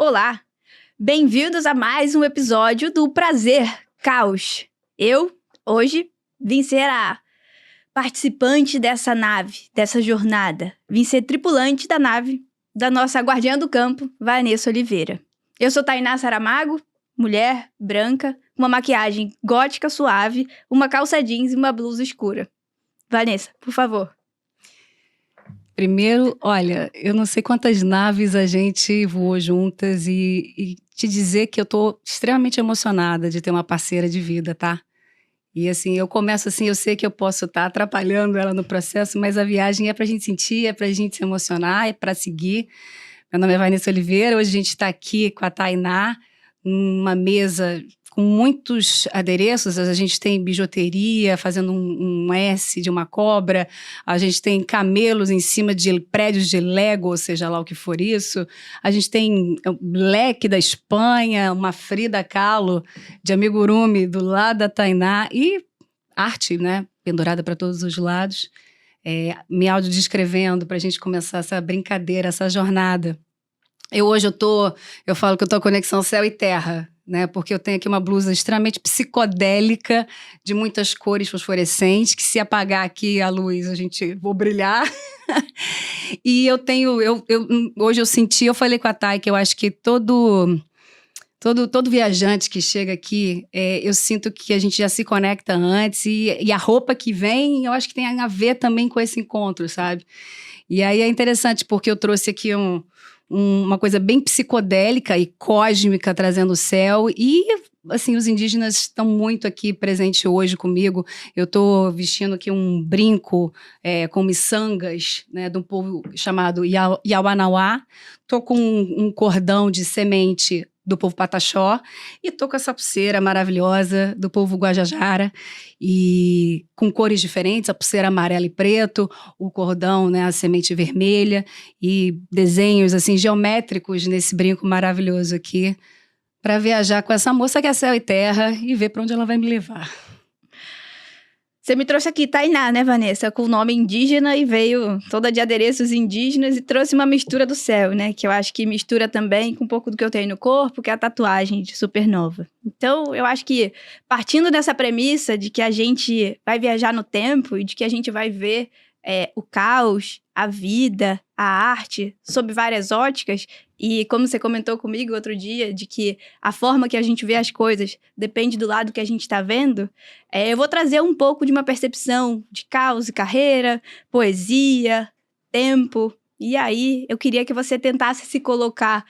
Olá, bem-vindos a mais um episódio do Prazer Caos. Eu, hoje, vim ser a participante dessa nave, dessa jornada. Vim ser tripulante da nave da nossa guardiã do campo, Vanessa Oliveira. Eu sou Tainá Saramago, mulher, branca, uma maquiagem gótica suave, uma calça jeans e uma blusa escura. Vanessa, por favor. Primeiro, olha, eu não sei quantas naves a gente voou juntas e te dizer que eu tô extremamente emocionada de ter uma parceira de vida, tá? E assim, eu começo assim, eu sei que eu posso estar atrapalhando ela no processo, mas a viagem é pra gente sentir, é pra gente se emocionar, é pra seguir. Meu nome é Vanessa Oliveira, hoje a gente está aqui com a Tainá, numa mesa com muitos adereços. A gente tem bijuteria, fazendo um S de uma cobra, a gente tem camelos em cima de prédios de Lego, ou seja lá o que for isso, a gente tem leque da Espanha, uma Frida Kahlo de amigurumi do lado da Tainá e arte, né, pendurada para todos os lados, me audiodescrevendo para a gente começar essa brincadeira, essa jornada. Hoje eu falo que eu tô conexão céu e terra, né? Porque eu tenho aqui uma blusa extremamente psicodélica, de muitas cores fosforescentes, que se apagar aqui a luz, vou brilhar. E hoje eu senti, eu falei com a Thay que eu acho que todo viajante que chega aqui, eu sinto que a gente já se conecta antes e a roupa que vem, eu acho que tem a ver também com esse encontro, sabe? E aí é interessante porque eu trouxe aqui uma coisa bem psicodélica e cósmica, trazendo o céu, e assim, os indígenas estão muito aqui presentes hoje comigo. Eu estou vestindo aqui um brinco com miçangas, né, de um povo chamado Yawanawá. Estou com um cordão de semente do povo Pataxó, e tô com essa pulseira maravilhosa do povo Guajajara, e com cores diferentes, a pulseira amarela e preto, o cordão, né, a semente vermelha, e desenhos assim geométricos nesse brinco maravilhoso aqui, para viajar com essa moça que é céu e terra e ver para onde ela vai me levar. Você me trouxe aqui Tainá, né, Vanessa? Com o nome indígena e veio toda de adereços indígenas e trouxe uma mistura do céu, né? Que eu acho que mistura também com um pouco do que eu tenho no corpo, que é a tatuagem de supernova. Então, eu acho que partindo dessa premissa de que a gente vai viajar no tempo e de que a gente vai ver o caos, a vida, a arte, sob várias óticas, e como você comentou comigo outro dia, de que a forma que a gente vê as coisas depende do lado que a gente está vendo, eu vou trazer um pouco de uma percepção de caos e carreira, poesia, tempo, e aí eu queria que você tentasse se colocar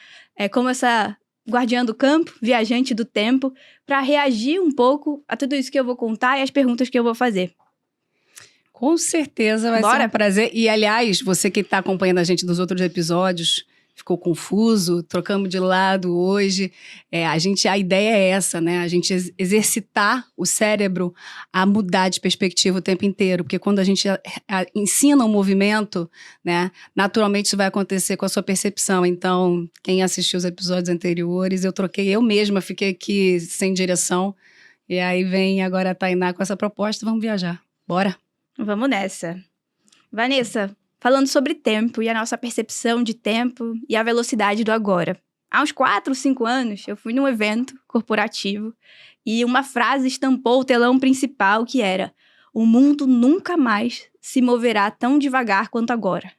como essa guardiã do campo, viajante do tempo, para reagir um pouco a tudo isso que eu vou contar e as perguntas que eu vou fazer. Com certeza vai ser um prazer. E, aliás, você que está acompanhando a gente dos outros episódios, ficou confuso, trocamos de lado hoje. A ideia é essa, né? A gente exercitar o cérebro a mudar de perspectiva o tempo inteiro. Porque quando a gente ensina um movimento, né, naturalmente isso vai acontecer com a sua percepção. Então, quem assistiu os episódios anteriores, eu mesma fiquei aqui sem direção. E aí vem agora a Tainá com essa proposta, vamos viajar. Bora? Vamos nessa. Vanessa, falando sobre tempo e a nossa percepção de tempo e a velocidade do agora. Há uns 4, 5 anos, eu fui num evento corporativo e uma frase estampou o telão principal que era: o mundo nunca mais se moverá tão devagar quanto agora.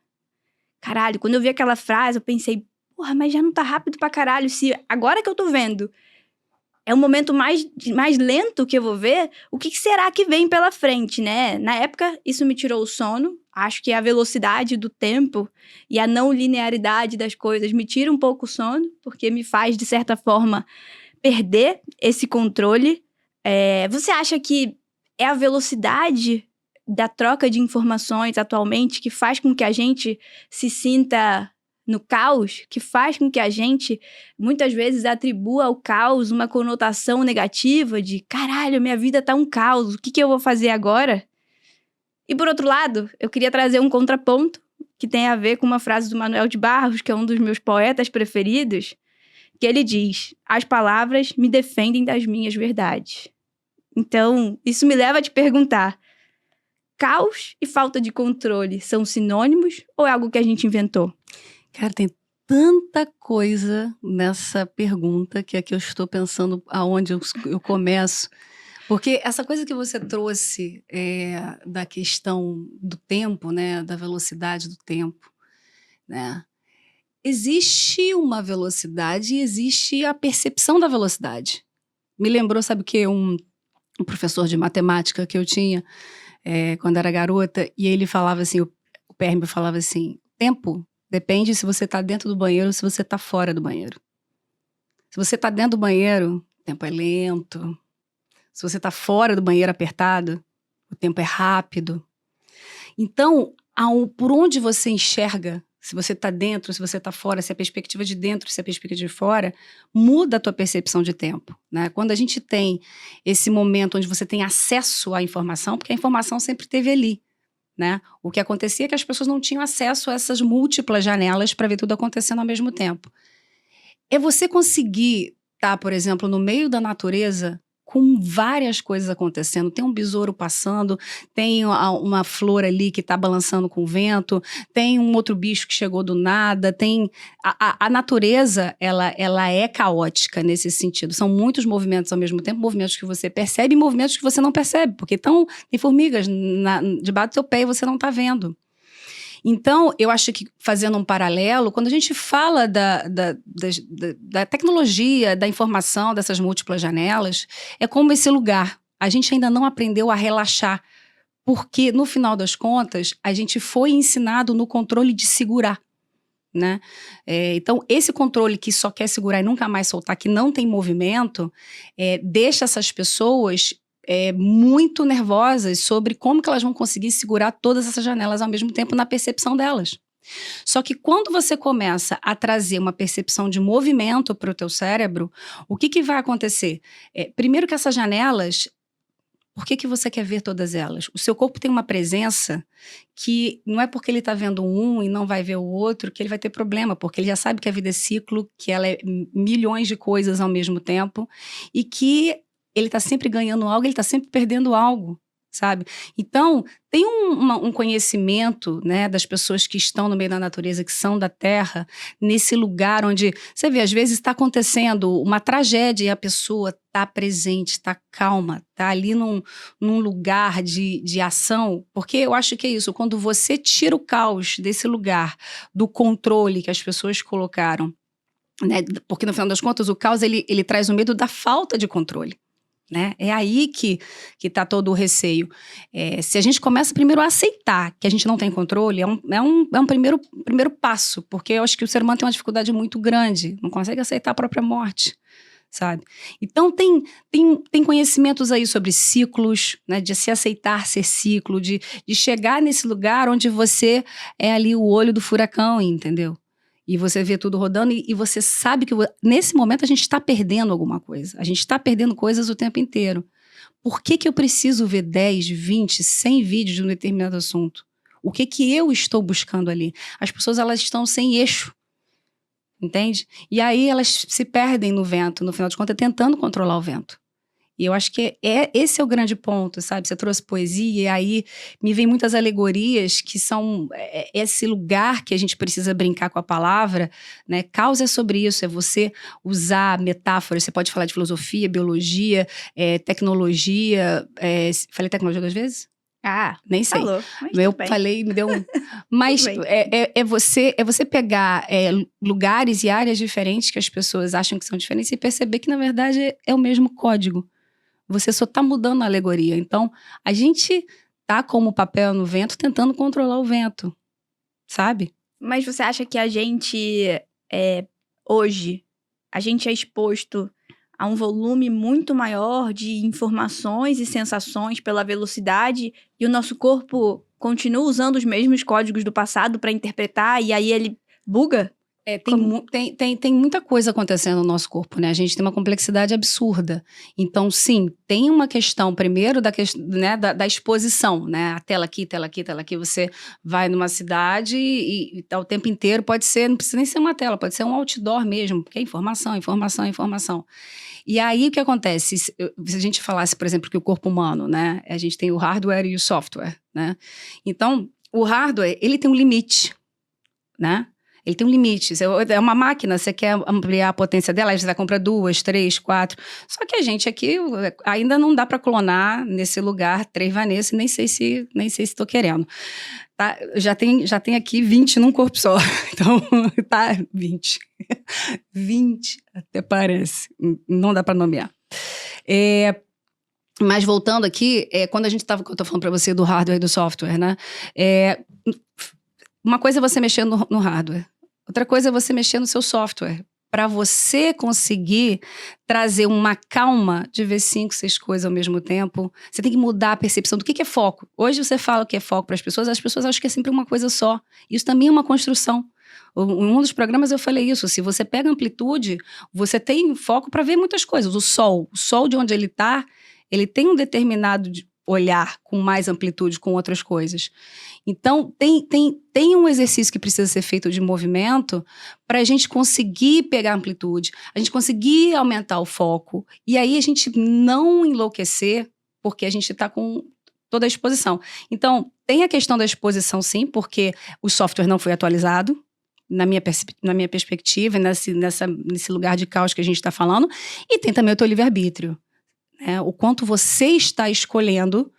Caralho, quando eu vi aquela frase, eu pensei, porra, mas já não tá rápido pra caralho, se agora que eu tô vendo é um momento mais lento que eu vou ver, o que será que vem pela frente, né? Na época, isso me tirou o sono. Acho que a velocidade do tempo e a não linearidade das coisas me tira um pouco o sono, porque me faz, de certa forma, perder esse controle. Você acha que é a velocidade da troca de informações atualmente que faz com que a gente se sinta no caos, que faz com que a gente, muitas vezes, atribua ao caos uma conotação negativa de caralho, minha vida tá um caos, o que eu vou fazer agora? E, por outro lado, eu queria trazer um contraponto que tem a ver com uma frase do Manuel de Barros, que é um dos meus poetas preferidos, que ele diz: as palavras me defendem das minhas verdades. Então, isso me leva a te perguntar: caos e falta de controle são sinônimos ou é algo que a gente inventou? Cara, tem tanta coisa nessa pergunta que aqui eu estou pensando aonde eu começo. Porque essa coisa que você trouxe da questão do tempo, né, da velocidade do tempo, né? Existe uma velocidade e existe a percepção da velocidade. Me lembrou, sabe o quê? Um professor de matemática que eu tinha quando era garota, e ele falava assim, o Pérmio falava assim, tempo depende se você está dentro do banheiro ou se você está fora do banheiro. Se você está dentro do banheiro, o tempo é lento. Se você está fora do banheiro apertado, o tempo é rápido. Então, por onde você enxerga, se você está dentro, se você está fora, se é a perspectiva de dentro, se é a perspectiva de fora, muda a tua percepção de tempo, né? Quando a gente tem esse momento onde você tem acesso à informação, porque a informação sempre esteve ali, né? O que acontecia é que as pessoas não tinham acesso a essas múltiplas janelas para ver tudo acontecendo ao mesmo tempo. É você conseguir estar, por exemplo, no meio da natureza com várias coisas acontecendo. Tem um besouro passando, tem uma flor ali que está balançando com o vento, tem um outro bicho que chegou do nada, tem... A natureza, ela é caótica nesse sentido. São muitos movimentos ao mesmo tempo, movimentos que você percebe e movimentos que você não percebe, porque tem formigas debaixo do seu pé e você não está vendo. Então, eu acho que, fazendo um paralelo, quando a gente fala da tecnologia, da informação, dessas múltiplas janelas, é como esse lugar. A gente ainda não aprendeu a relaxar, porque, no final das contas, a gente foi ensinado no controle de segurar, né? Então, esse controle que só quer segurar e nunca mais soltar, que não tem movimento, deixa essas pessoas... muito nervosas sobre como que elas vão conseguir segurar todas essas janelas ao mesmo tempo na percepção delas. Só que quando você começa a trazer uma percepção de movimento para o teu cérebro, o que vai acontecer? Primeiro que essas janelas, por que você quer ver todas elas? O seu corpo tem uma presença que não é porque ele está vendo um e não vai ver o outro que ele vai ter problema, porque ele já sabe que a vida é ciclo, que ela é milhões de coisas ao mesmo tempo e que ele está sempre ganhando algo, ele está sempre perdendo algo, sabe? Então, tem um conhecimento, né, das pessoas que estão no meio da natureza, que são da terra, nesse lugar onde, você vê, às vezes está acontecendo uma tragédia e a pessoa está presente, está calma, está ali num lugar de ação, porque eu acho que é isso, quando você tira o caos desse lugar, do controle que as pessoas colocaram, né, porque no final das contas o caos ele traz o medo da falta de controle. Né? É aí que está todo o receio. Se a gente começa primeiro a aceitar que a gente não tem controle, é um primeiro passo, porque eu acho que o ser humano tem uma dificuldade muito grande, não consegue aceitar a própria morte, sabe? Então tem conhecimentos aí sobre ciclos, né, de se aceitar ser ciclo, de chegar nesse lugar onde você é ali o olho do furacão, entendeu? E você vê tudo rodando e você sabe que nesse momento a gente está perdendo alguma coisa. A gente está perdendo coisas o tempo inteiro. Por que eu preciso ver 10, 20, 100 vídeos de um determinado assunto? O que eu estou buscando ali? As pessoas, elas estão sem eixo, entende? E aí elas se perdem no vento, no final de contas, tentando controlar o vento. E eu acho que esse é o grande ponto, sabe? Você trouxe poesia e aí me vem muitas alegorias que são esse lugar que a gente precisa brincar com a palavra, né? Causa é sobre isso, é você usar metáforas. Você pode falar de filosofia, biologia, tecnologia. Falei tecnologia 2 vezes? Nem sei. Falou, Eu falei, me deu um... Mas é você pegar lugares e áreas diferentes que as pessoas acham que são diferentes e perceber que, na verdade, é o mesmo código. Você só está mudando a alegoria. Então, a gente tá como papel no vento tentando controlar o vento, sabe? Mas você acha que a gente, hoje, a gente é exposto a um volume muito maior de informações e sensações pela velocidade e o nosso corpo continua usando os mesmos códigos do passado para interpretar e aí ele buga? Tem muita coisa acontecendo no nosso corpo, né? A gente tem uma complexidade absurda. Então, sim, tem uma questão, primeiro, da exposição, né? A tela aqui, tela aqui, tela aqui. Você vai numa cidade e tá o tempo inteiro, pode ser, não precisa nem ser uma tela, pode ser um outdoor mesmo, porque é informação, informação, informação. E aí, o que acontece? Se a gente falasse, por exemplo, que o corpo humano, né? A gente tem o hardware e o software, né? Então, o hardware, ele tem um limite, né? Ele tem um limite. É uma máquina, você quer ampliar a potência dela, aí você vai comprar 2, 3, 4. Só que a gente aqui ainda não dá para clonar nesse lugar 3 Vanessa, nem sei se estou querendo. Tá? Já tem aqui 20 num corpo só. Então, tá 20. 20 até parece. Não dá para nomear. Mas voltando aqui, quando eu tô falando para você do hardware e do software, né? Uma coisa é você mexer no hardware. Outra coisa é você mexer no seu software. Para você conseguir trazer uma calma de ver 5, 6 coisas ao mesmo tempo, você tem que mudar a percepção do que é foco. Hoje você fala o que é foco para as pessoas acham que é sempre uma coisa só. Isso também é uma construção. Em um dos programas eu falei isso. Se você pega amplitude, você tem foco para ver muitas coisas. O sol de onde ele está, ele tem um determinado olhar com mais amplitude, com outras coisas. Então, tem um exercício que precisa ser feito de movimento para a gente conseguir pegar amplitude, a gente conseguir aumentar o foco, e aí a gente não enlouquecer, porque a gente está com toda a exposição. Então, tem a questão da exposição, sim, porque o software não foi atualizado, na minha perspectiva, nesse lugar de caos que a gente está falando, e tem também o teu livre-arbítrio. O quanto você está escolhendo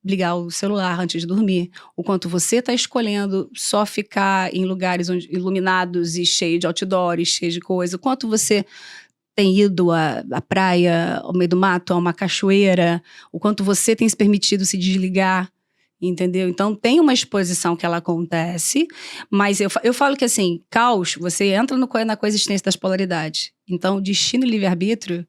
ligar o celular antes de dormir, o quanto você está escolhendo só ficar em lugares iluminados e cheio de outdoors, cheio de coisa, o quanto você tem ido à praia, ao meio do mato, a uma cachoeira, o quanto você tem se permitido se desligar, entendeu? Então tem uma exposição que ela acontece, mas eu falo que assim, caos, você entra na coexistência das polaridades. Então destino e livre-arbítrio,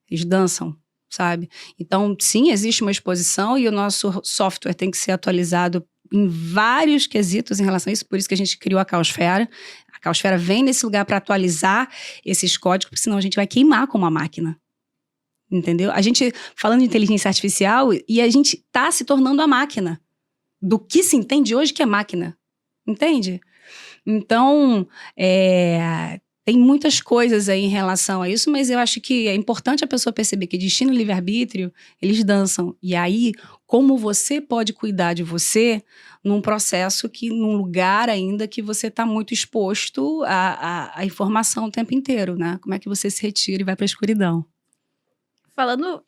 eles dançam, sabe? Então, sim, existe uma exposição e o nosso software tem que ser atualizado em vários quesitos em relação a isso, por isso que a gente criou a Caosfera. A Caosfera vem nesse lugar para atualizar esses códigos, porque senão a gente vai queimar como uma máquina, entendeu? A gente, falando de inteligência artificial, e a gente está se tornando a máquina do que se entende hoje que é máquina, entende? Então, tem muitas coisas aí em relação a isso, mas eu acho que é importante a pessoa perceber que destino e livre-arbítrio, eles dançam. E aí, como você pode cuidar de você num processo num lugar ainda que você está muito exposto à informação o tempo inteiro, né? Como é que você se retira e vai para a escuridão? Falando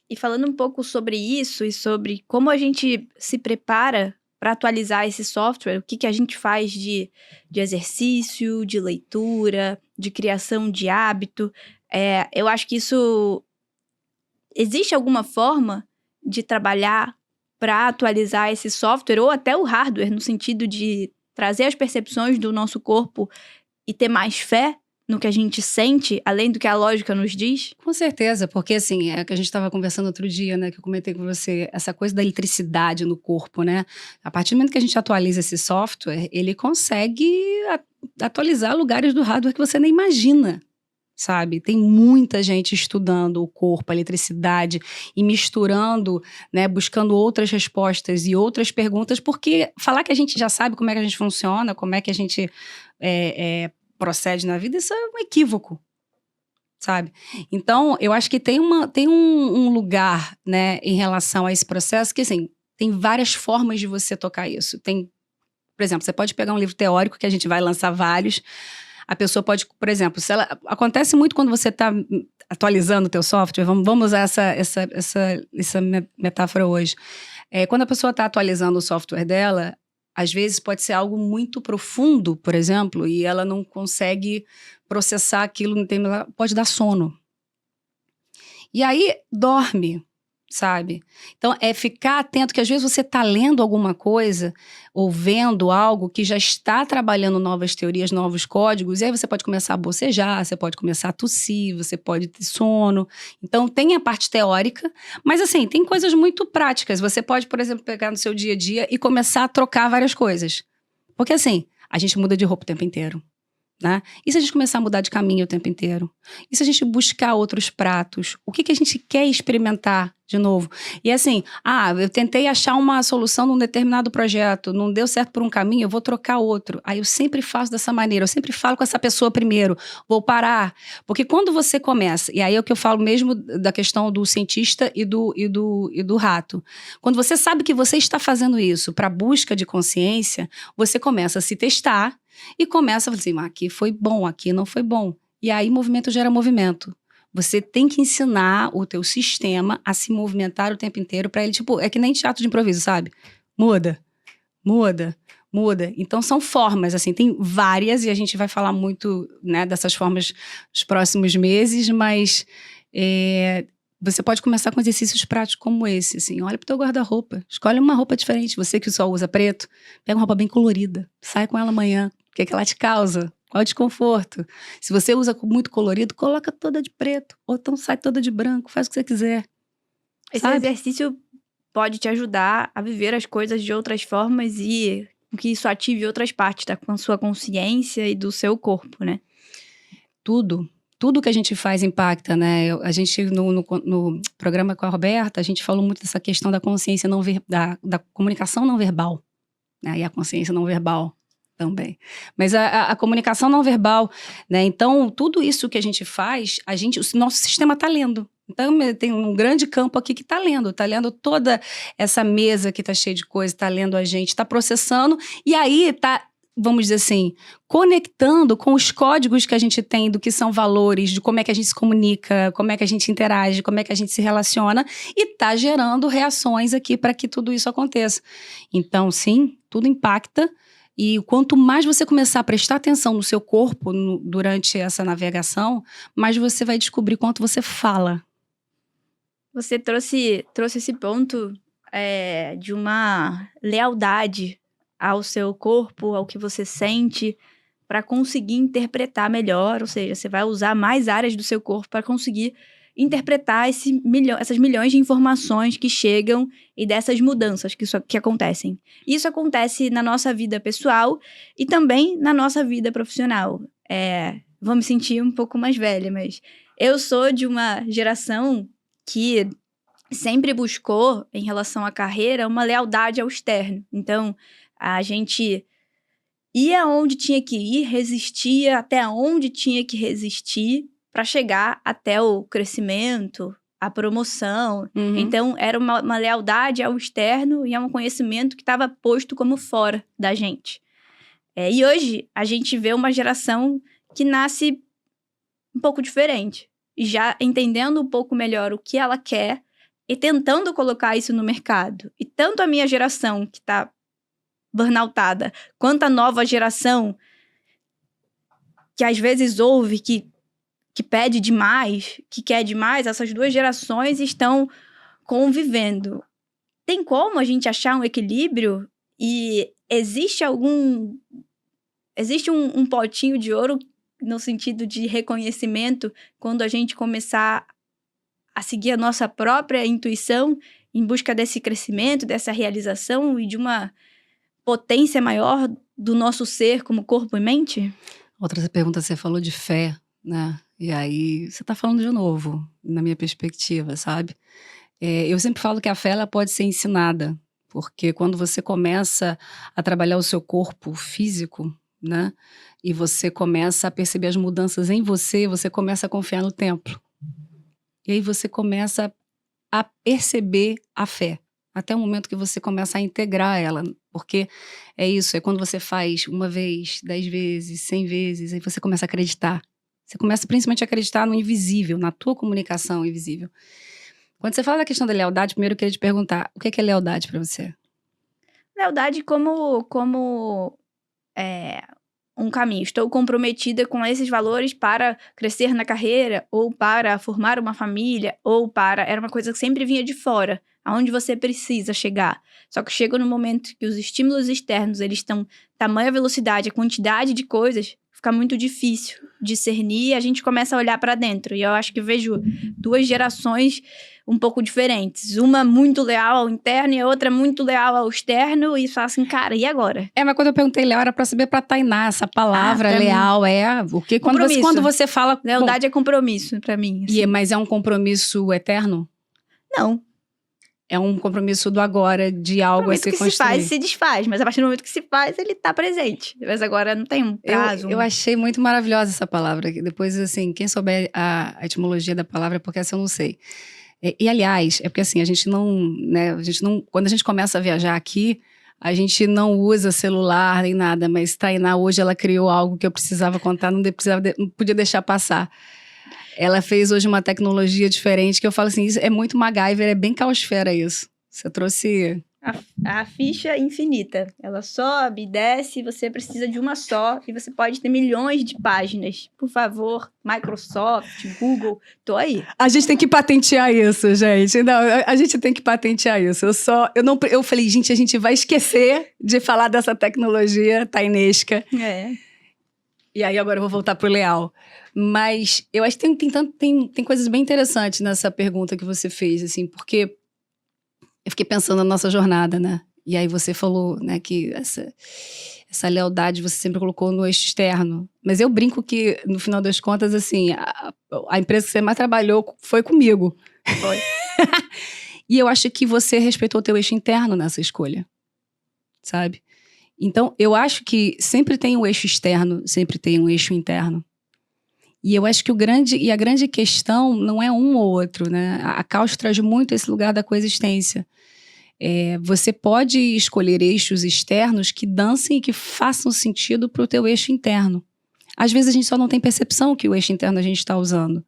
um pouco sobre isso e sobre como a gente se prepara para atualizar esse software, o que a gente faz de exercício, de leitura, de criação de hábito. Eu acho que isso... Existe alguma forma de trabalhar para atualizar esse software ou até o hardware, no sentido de trazer as percepções do nosso corpo e ter mais fé no que a gente sente, além do que a lógica nos diz? Com certeza, porque assim, é o que a gente estava conversando outro dia, né, que eu comentei com você, essa coisa da eletricidade no corpo, né? A partir do momento que a gente atualiza esse software, ele consegue atualizar lugares do hardware que você nem imagina, sabe? Tem muita gente estudando o corpo, a eletricidade e misturando, né, buscando outras respostas e outras perguntas, porque falar que a gente já sabe como é que a gente funciona, como é que a gente procede na vida, isso é um equívoco, sabe? Então, eu acho que tem um lugar, né, em relação a esse processo que, assim, tem várias formas de você tocar isso. Por exemplo, você pode pegar um livro teórico, que a gente vai lançar vários. A pessoa pode, por exemplo, acontece muito quando você está atualizando o teu software, vamos usar essa metáfora hoje. Quando a pessoa está atualizando o software dela, às vezes pode ser algo muito profundo, por exemplo, e ela não consegue processar aquilo, pode dar sono. E aí, dorme, sabe? Então, é ficar atento, que às vezes você está lendo alguma coisa, ou vendo algo que já está trabalhando novas teorias, novos códigos, e aí você pode começar a bocejar, você pode começar a tossir, você pode ter sono. Então, tem a parte teórica, mas assim, tem coisas muito práticas. Você pode, por exemplo, pegar no seu dia a dia e começar a trocar várias coisas. Porque assim, a gente muda de roupa o tempo inteiro, né? E se a gente começar a mudar de caminho o tempo inteiro? E se a gente buscar outros pratos? O que a gente quer experimentar de novo. E assim, eu tentei achar uma solução num determinado projeto, não deu certo por um caminho, eu vou trocar outro. Aí eu sempre faço dessa maneira, eu sempre falo com essa pessoa primeiro, vou parar. Porque quando você começa, e aí é o que eu falo mesmo da questão do cientista e do rato. Quando você sabe que você está fazendo isso para busca de consciência, você começa a se testar e começa a falar assim, aqui foi bom, aqui não foi bom. E aí movimento gera movimento. Você tem que ensinar o teu sistema a se movimentar o tempo inteiro para ele, tipo, é que nem teatro de improviso, sabe? Muda, muda, muda. Então são formas, assim, tem várias e a gente vai falar muito, né, dessas formas nos próximos meses, mas você pode começar com exercícios práticos como esse, assim, olha pro teu guarda-roupa, escolhe uma roupa diferente, você que só usa preto, pega uma roupa bem colorida, sai com ela amanhã, o que ela te causa? Qual o desconforto? Se você usa muito colorido, coloca toda de preto. Ou então sai toda de branco, faz o que você quiser. Esse exercício pode te ajudar a viver as coisas de outras formas e que isso ative outras partes da sua consciência e do seu corpo, né? Tudo que a gente faz impacta, né? A gente, no programa com a Roberta, a gente falou muito dessa questão da consciência da comunicação não verbal, né? E a consciência não verbal também. Mas a comunicação não verbal, né? Então, tudo isso que a gente faz, o nosso sistema está lendo. Então, tem um grande campo aqui que está lendo toda essa mesa que está cheia de coisa, está lendo a gente, está processando, e aí está, vamos dizer assim, conectando com os códigos que a gente tem do que são valores, de como é que a gente se comunica, como é que a gente interage, como é que a gente se relaciona, e está gerando reações aqui para que tudo isso aconteça. Então, sim, tudo impacta. E quanto mais você começar a prestar atenção no seu corpo durante essa navegação, mais você vai descobrir quanto você fala. Você trouxe esse ponto de uma lealdade ao seu corpo, ao que você sente, para conseguir interpretar melhor. Ou seja, você vai usar mais áreas do seu corpo para conseguir interpretar essas milhões de informações que chegam e dessas mudanças que acontecem. Isso acontece na nossa vida pessoal e também na nossa vida profissional. Vou me sentir um pouco mais velha, mas eu sou de uma geração que sempre buscou, em relação à carreira, uma lealdade ao externo. Então, a gente ia onde tinha que ir, resistia até onde tinha que resistir, para chegar até o crescimento, a promoção. Uhum. Então, era uma lealdade ao externo e a um conhecimento que estava posto como fora da gente. E hoje, a gente vê uma geração que nasce um pouco diferente. E já entendendo um pouco melhor o que ela quer e tentando colocar isso no mercado. E tanto a minha geração, que está burnoutada, quanto a nova geração, que às vezes ouve que pede demais, que quer demais, essas duas gerações estão convivendo. Tem como a gente achar um equilíbrio? E existe um potinho de ouro no sentido de reconhecimento quando a gente começar a seguir a nossa própria intuição em busca desse crescimento, dessa realização e de uma potência maior do nosso ser como corpo e mente? Outra pergunta, você falou de fé, né? E aí, você está falando de novo, na minha perspectiva, sabe? Eu sempre falo que a fé, ela pode ser ensinada, porque quando você começa a trabalhar o seu corpo físico, né? E você começa a perceber as mudanças em você, você começa a confiar no templo. E aí você começa a perceber a fé, até o momento que você começa a integrar ela, porque é isso, é quando você faz 1 vez, 10 vezes, 100 vezes, aí você começa a acreditar. Você começa principalmente a acreditar no invisível, na tua comunicação invisível. Quando você fala da questão da lealdade, primeiro eu queria te perguntar, o que é lealdade para você? Lealdade como um caminho. Estou comprometida com esses valores para crescer na carreira, ou para formar uma família, ou para... Era uma coisa que sempre vinha de fora, aonde você precisa chegar. Só que chega no momento que os estímulos externos, eles estão tamanha velocidade, a quantidade de coisas, fica muito difícil discernir e a gente começa a olhar para dentro. E eu acho que vejo duas gerações um pouco diferentes. Uma muito leal ao interno e a outra muito leal ao externo. E fala assim, cara, e agora? Mas quando eu perguntei leal, era para saber para Tainá, essa palavra leal mim. Porque quando você fala... Lealdade é compromisso para mim. Assim. Mas é um compromisso eterno? Não. É um compromisso do agora, de algo a ser construído. Se faz, se desfaz. Mas a partir do momento que se faz, ele tá presente. Mas agora não tem um prazo. Eu achei muito maravilhosa essa palavra. Depois, assim, quem souber a etimologia da palavra, porque essa eu não sei. E aliás, é porque assim, a gente não, quando a gente começa a viajar aqui, a gente não usa celular nem nada, mas Tainá hoje ela criou algo que eu precisava contar, não podia deixar passar. Ela fez hoje uma tecnologia diferente que eu falo assim, isso é muito MacGyver, é bem caosfera isso. Você trouxe... A ficha infinita. Ela sobe, desce, você precisa de uma só e você pode ter milhões de páginas. Por favor, Microsoft, Google, tô aí. A gente tem que patentear isso, gente. Não, a gente tem que patentear isso. Eu falei, gente, a gente vai esquecer de falar dessa tecnologia tainesca. E aí agora eu vou voltar pro Leal. Mas eu acho que tem coisas bem interessantes nessa pergunta que você fez, assim, porque eu fiquei pensando na nossa jornada, né? E aí você falou, né, que essa lealdade você sempre colocou no eixo externo. Mas eu brinco que, no final das contas, assim, a empresa que você mais trabalhou foi comigo. Foi. E eu acho que você respeitou o teu eixo interno nessa escolha, sabe? Então, eu acho que sempre tem um eixo externo, sempre tem um eixo interno. E eu acho que a grande questão não é um ou outro, né? A Caos traz muito esse lugar da coexistência. Você pode escolher eixos externos que dancem e que façam sentido para o teu eixo interno. Às vezes a gente só não tem percepção que o eixo interno a gente está usando.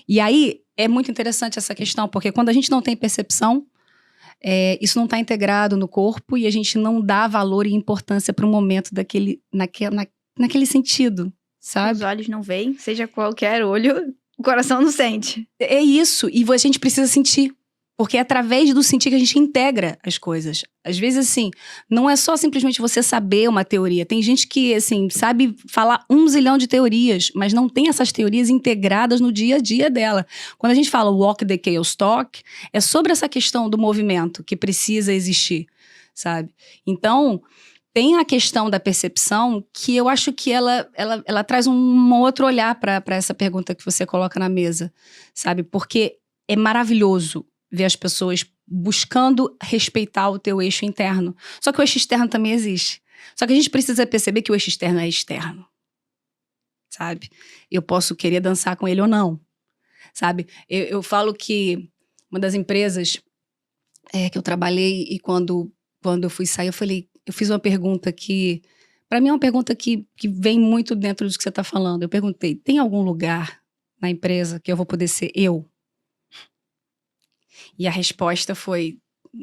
E aí é muito interessante essa questão, porque quando a gente não tem percepção, isso não está integrado no corpo e a gente não dá valor e importância para o momento naquele sentido. Sabe? Os olhos não veem, seja qualquer olho, o coração não sente. É isso, e a gente precisa sentir. Porque é através do sentir que a gente integra as coisas. Às vezes, assim, não é só simplesmente você saber uma teoria. Tem gente que, assim, sabe falar 1 zilhão de teorias, mas não tem essas teorias integradas no dia a dia dela. Quando a gente fala walk the chaos talk, é sobre essa questão do movimento que precisa existir, sabe? Então... tem a questão da percepção que eu acho que ela traz um outro olhar para essa pergunta que você coloca na mesa, sabe? Porque é maravilhoso ver as pessoas buscando respeitar o teu eixo interno. Só que o eixo externo também existe. Só que a gente precisa perceber que o eixo externo é externo, sabe? Eu posso querer dançar com ele ou não, sabe? Eu falo que uma das empresas que eu trabalhei e quando eu fui sair, eu fiz uma pergunta que, para mim é uma pergunta que vem muito dentro do que você está falando. Eu perguntei, tem algum lugar na empresa que eu vou poder ser eu? E a resposta foi,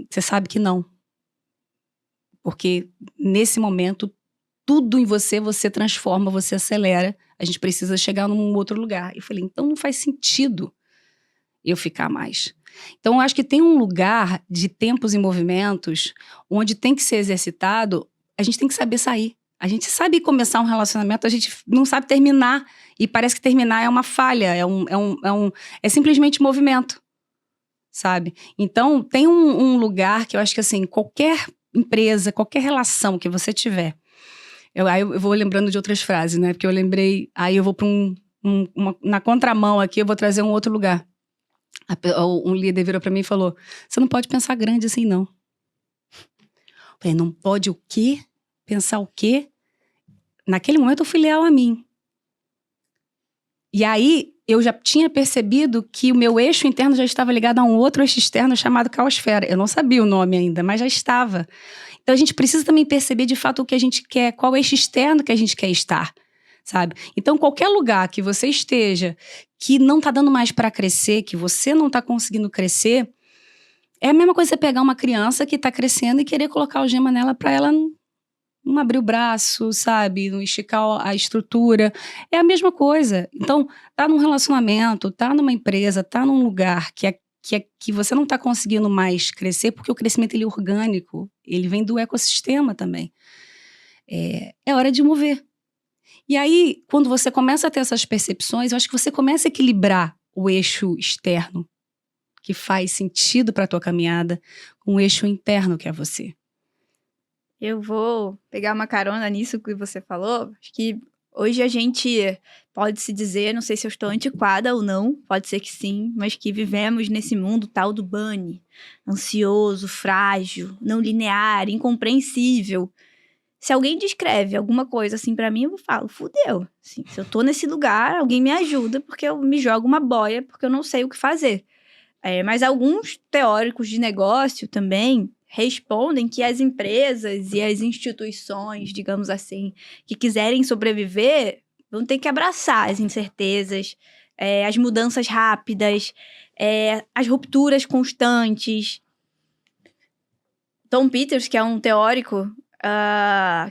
você sabe que não. Porque nesse momento, tudo em você transforma, você acelera. A gente precisa chegar num outro lugar. Eu falei, então não faz sentido eu ficar mais. Então, eu acho que tem um lugar de tempos e movimentos onde tem que ser exercitado, a gente tem que saber sair. A gente sabe começar um relacionamento, a gente não sabe terminar. E parece que terminar é uma falha, é simplesmente movimento, sabe? Então, tem um lugar que eu acho que, assim, qualquer empresa, qualquer relação que você tiver, aí eu vou lembrando de outras frases, né? Porque eu lembrei, aí eu vou para na contramão aqui, eu vou trazer um outro lugar. Um líder virou pra mim e falou, você não pode pensar grande assim, não. Eu falei, não pode o quê? Pensar o quê? Naquele momento eu fui leal a mim. E aí eu já tinha percebido que o meu eixo interno já estava ligado a um outro eixo externo chamado caosfera. Eu não sabia o nome ainda, mas já estava. Então a gente precisa também perceber de fato o que a gente quer, qual eixo externo que a gente quer estar, sabe? Então qualquer lugar que você esteja que não tá dando mais para crescer, que você não tá conseguindo crescer, é a mesma coisa você pegar uma criança que tá crescendo e querer colocar algema nela para ela não abrir o braço, sabe? Não esticar a estrutura. É a mesma coisa. Então, tá num relacionamento, tá numa empresa, tá num lugar que você não tá conseguindo mais crescer, porque o crescimento ele é orgânico, ele vem do ecossistema também. É hora de mover. E aí, quando você começa a ter essas percepções, eu acho que você começa a equilibrar o eixo externo, que faz sentido para a tua caminhada, com o eixo interno, que é você. Eu vou pegar uma carona nisso que você falou. Acho que Hoje a gente pode-se dizer, não sei se eu estou antiquada ou não, pode ser que sim, mas que vivemos nesse mundo tal do bunny, ansioso, frágil, não linear, incompreensível. Se alguém descreve alguma coisa assim pra mim, eu falo, fudeu. Assim, se eu tô nesse lugar, alguém me ajuda, porque eu me jogo uma boia, porque eu não sei o que fazer. Mas alguns teóricos de negócio também respondem que as empresas e as instituições, digamos assim, que quiserem sobreviver, vão ter que abraçar as incertezas, as mudanças rápidas, as rupturas constantes. Tom Peters, que é um teórico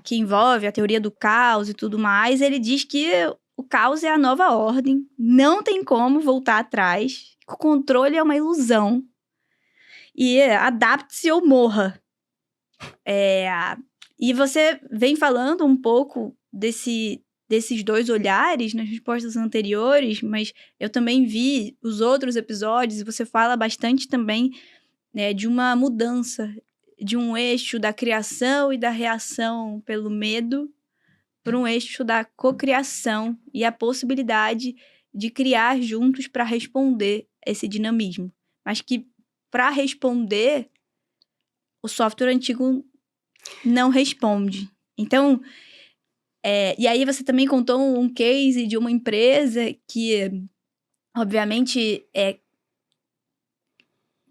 que envolve a teoria do caos e tudo mais, ele diz que o caos é a nova ordem, não tem como voltar atrás, o controle é uma ilusão, e adapte-se ou morra. E você vem falando um pouco desses dois olhares nas respostas anteriores, mas eu também vi os outros episódios, e você fala bastante também, né, de uma mudança de um eixo da criação e da reação pelo medo para um eixo da cocriação e a possibilidade de criar juntos para responder esse dinamismo. Mas que, para responder, o software antigo não responde. Então, e aí você também contou um case de uma empresa que, obviamente,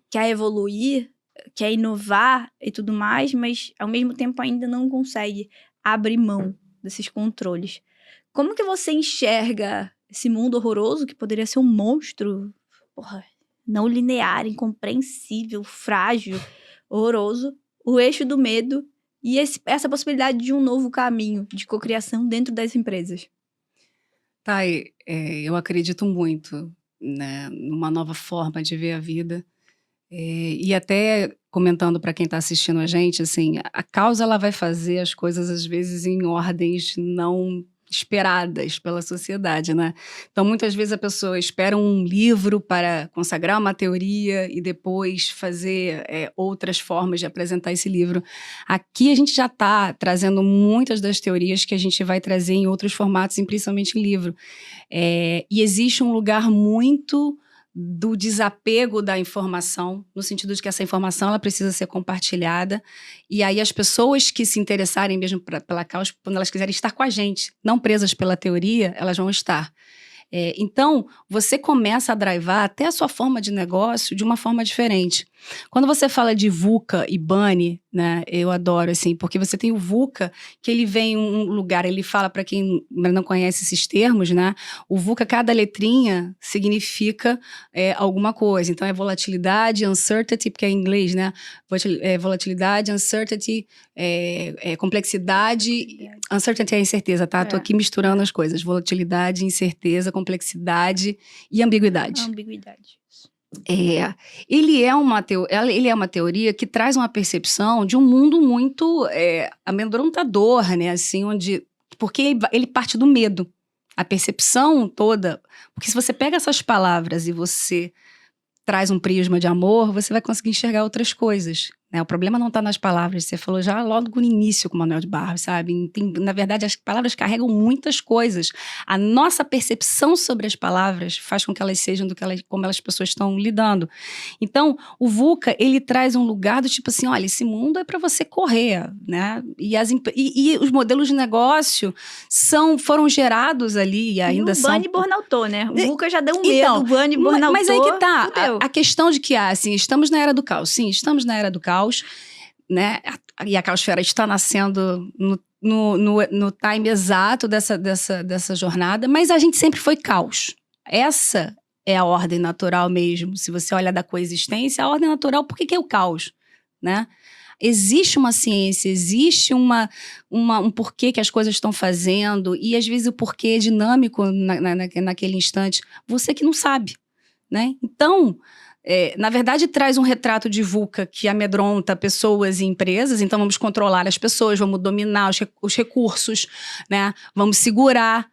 quer evoluir, quer inovar e tudo mais, mas ao mesmo tempo ainda não consegue abrir mão desses controles. Como que você enxerga esse mundo horroroso que poderia ser um monstro, não linear, incompreensível, frágil, horroroso, o eixo do medo e essa possibilidade de um novo caminho de cocriação dentro das empresas? Thay, eu acredito muito, né, numa nova forma de ver a vida. E até comentando para quem está assistindo a gente, assim, a causa ela vai fazer as coisas às vezes em ordens não esperadas pela sociedade, né? Então muitas vezes a pessoa espera um livro para consagrar uma teoria e depois fazer outras formas de apresentar esse livro. Aqui a gente já está trazendo muitas das teorias que a gente vai trazer em outros formatos, e principalmente em livro. E existe um lugar muito do desapego da informação, no sentido de que essa informação ela precisa ser compartilhada, e aí as pessoas que se interessarem mesmo pela causa, quando elas quiserem estar com a gente, não presas pela teoria, elas vão estar. Então, você começa a drivar até a sua forma de negócio de uma forma diferente. Quando você fala de VUCA e bunny, né, eu adoro, assim, porque você tem o VUCA, que ele vem em um lugar, ele fala, para quem não conhece esses termos, né, o VUCA, cada letrinha significa alguma coisa. Então, é volatilidade, uncertainty, porque é em inglês, né, volatilidade, uncertainty, complexidade, uncertainty é incerteza, tá? Tô aqui misturando as coisas, volatilidade, incerteza, complexidade e ambiguidade. Ele é uma teoria que traz uma percepção de um mundo muito amedrontador, né? Assim, porque ele parte do medo. A percepção toda. Porque se você pega essas palavras e você traz um prisma de amor, você vai conseguir enxergar outras coisas, né? O problema não está nas palavras, você falou já logo no início com o Manuel de Barros, sabe? Na verdade, as palavras carregam muitas coisas. A nossa percepção sobre as palavras faz com que elas sejam como as pessoas estão lidando. Então, o VUCA, ele traz um lugar do tipo assim, olha, esse mundo é para você correr, né? E os modelos de negócio foram gerados ali e ainda são... E o bunny burnoutou, né? O VUCA já deu um medo, o bunny burnoutou. Mas aí que tá, a questão de que, assim, estamos na era do caos. Sim, estamos na era do caos, né? E a caosfera está nascendo no time exato dessa jornada, mas a gente sempre foi caos. Essa é a ordem natural mesmo. Se você olha da coexistência, a ordem natural, por que é o caos, né? Existe uma ciência, existe um porquê que as coisas estão fazendo, e às vezes o porquê é dinâmico naquele instante, você que não sabe, né? Então, na verdade, traz um retrato de VUCA que amedronta pessoas e empresas, então vamos controlar as pessoas, vamos dominar os recursos, né? Vamos segurar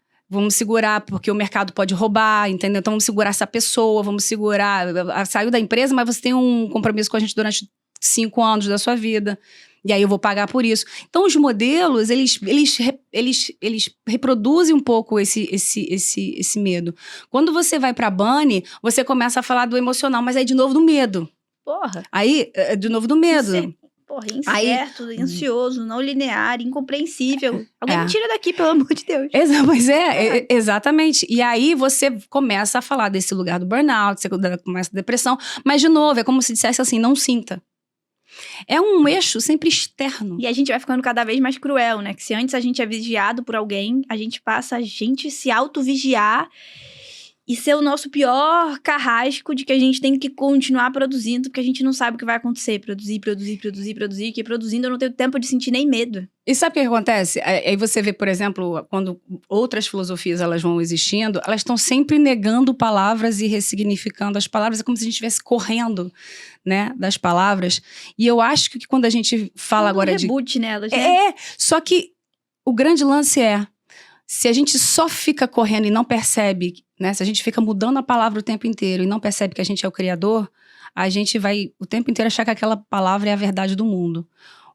porque o mercado pode roubar, entendeu? Então vamos segurar essa pessoa, vamos segurar, saiu da empresa, mas você tem um compromisso com a gente durante 5 anos da sua vida. E aí eu vou pagar por isso. Então, os modelos, eles reproduzem um pouco esse medo. Quando você vai pra Bunny, você começa a falar do emocional, mas aí de novo do medo. Porra. Aí, de novo do medo. Porra, incerto, ansioso, não linear, incompreensível. Alguém É. me tira daqui, pelo amor de Deus. Mas exatamente. E aí você começa a falar desse lugar do burnout, você começa a depressão, mas de novo, é como se dissesse assim, não sinta. É um eixo sempre externo. E a gente vai ficando cada vez mais cruel, né? Que se antes a gente é vigiado por alguém, a gente passa a gente se auto-vigiar e ser o nosso pior carrasco de que a gente tem que continuar produzindo, porque a gente não sabe o que vai acontecer. Produzir, que produzindo eu não tenho tempo de sentir nem medo. E sabe o que acontece? Aí você vê, por exemplo, quando outras filosofias elas vão existindo, elas estão sempre negando palavras e ressignificando as palavras. É como se a gente estivesse correndo, né, das palavras. E eu acho que quando a gente fala agora de... reboot nelas, né? Só que o grande lance se a gente só fica correndo e não percebe, né? Se a gente fica mudando a palavra o tempo inteiro e não percebe que a gente é o criador, a gente vai o tempo inteiro achar que aquela palavra é a verdade do mundo.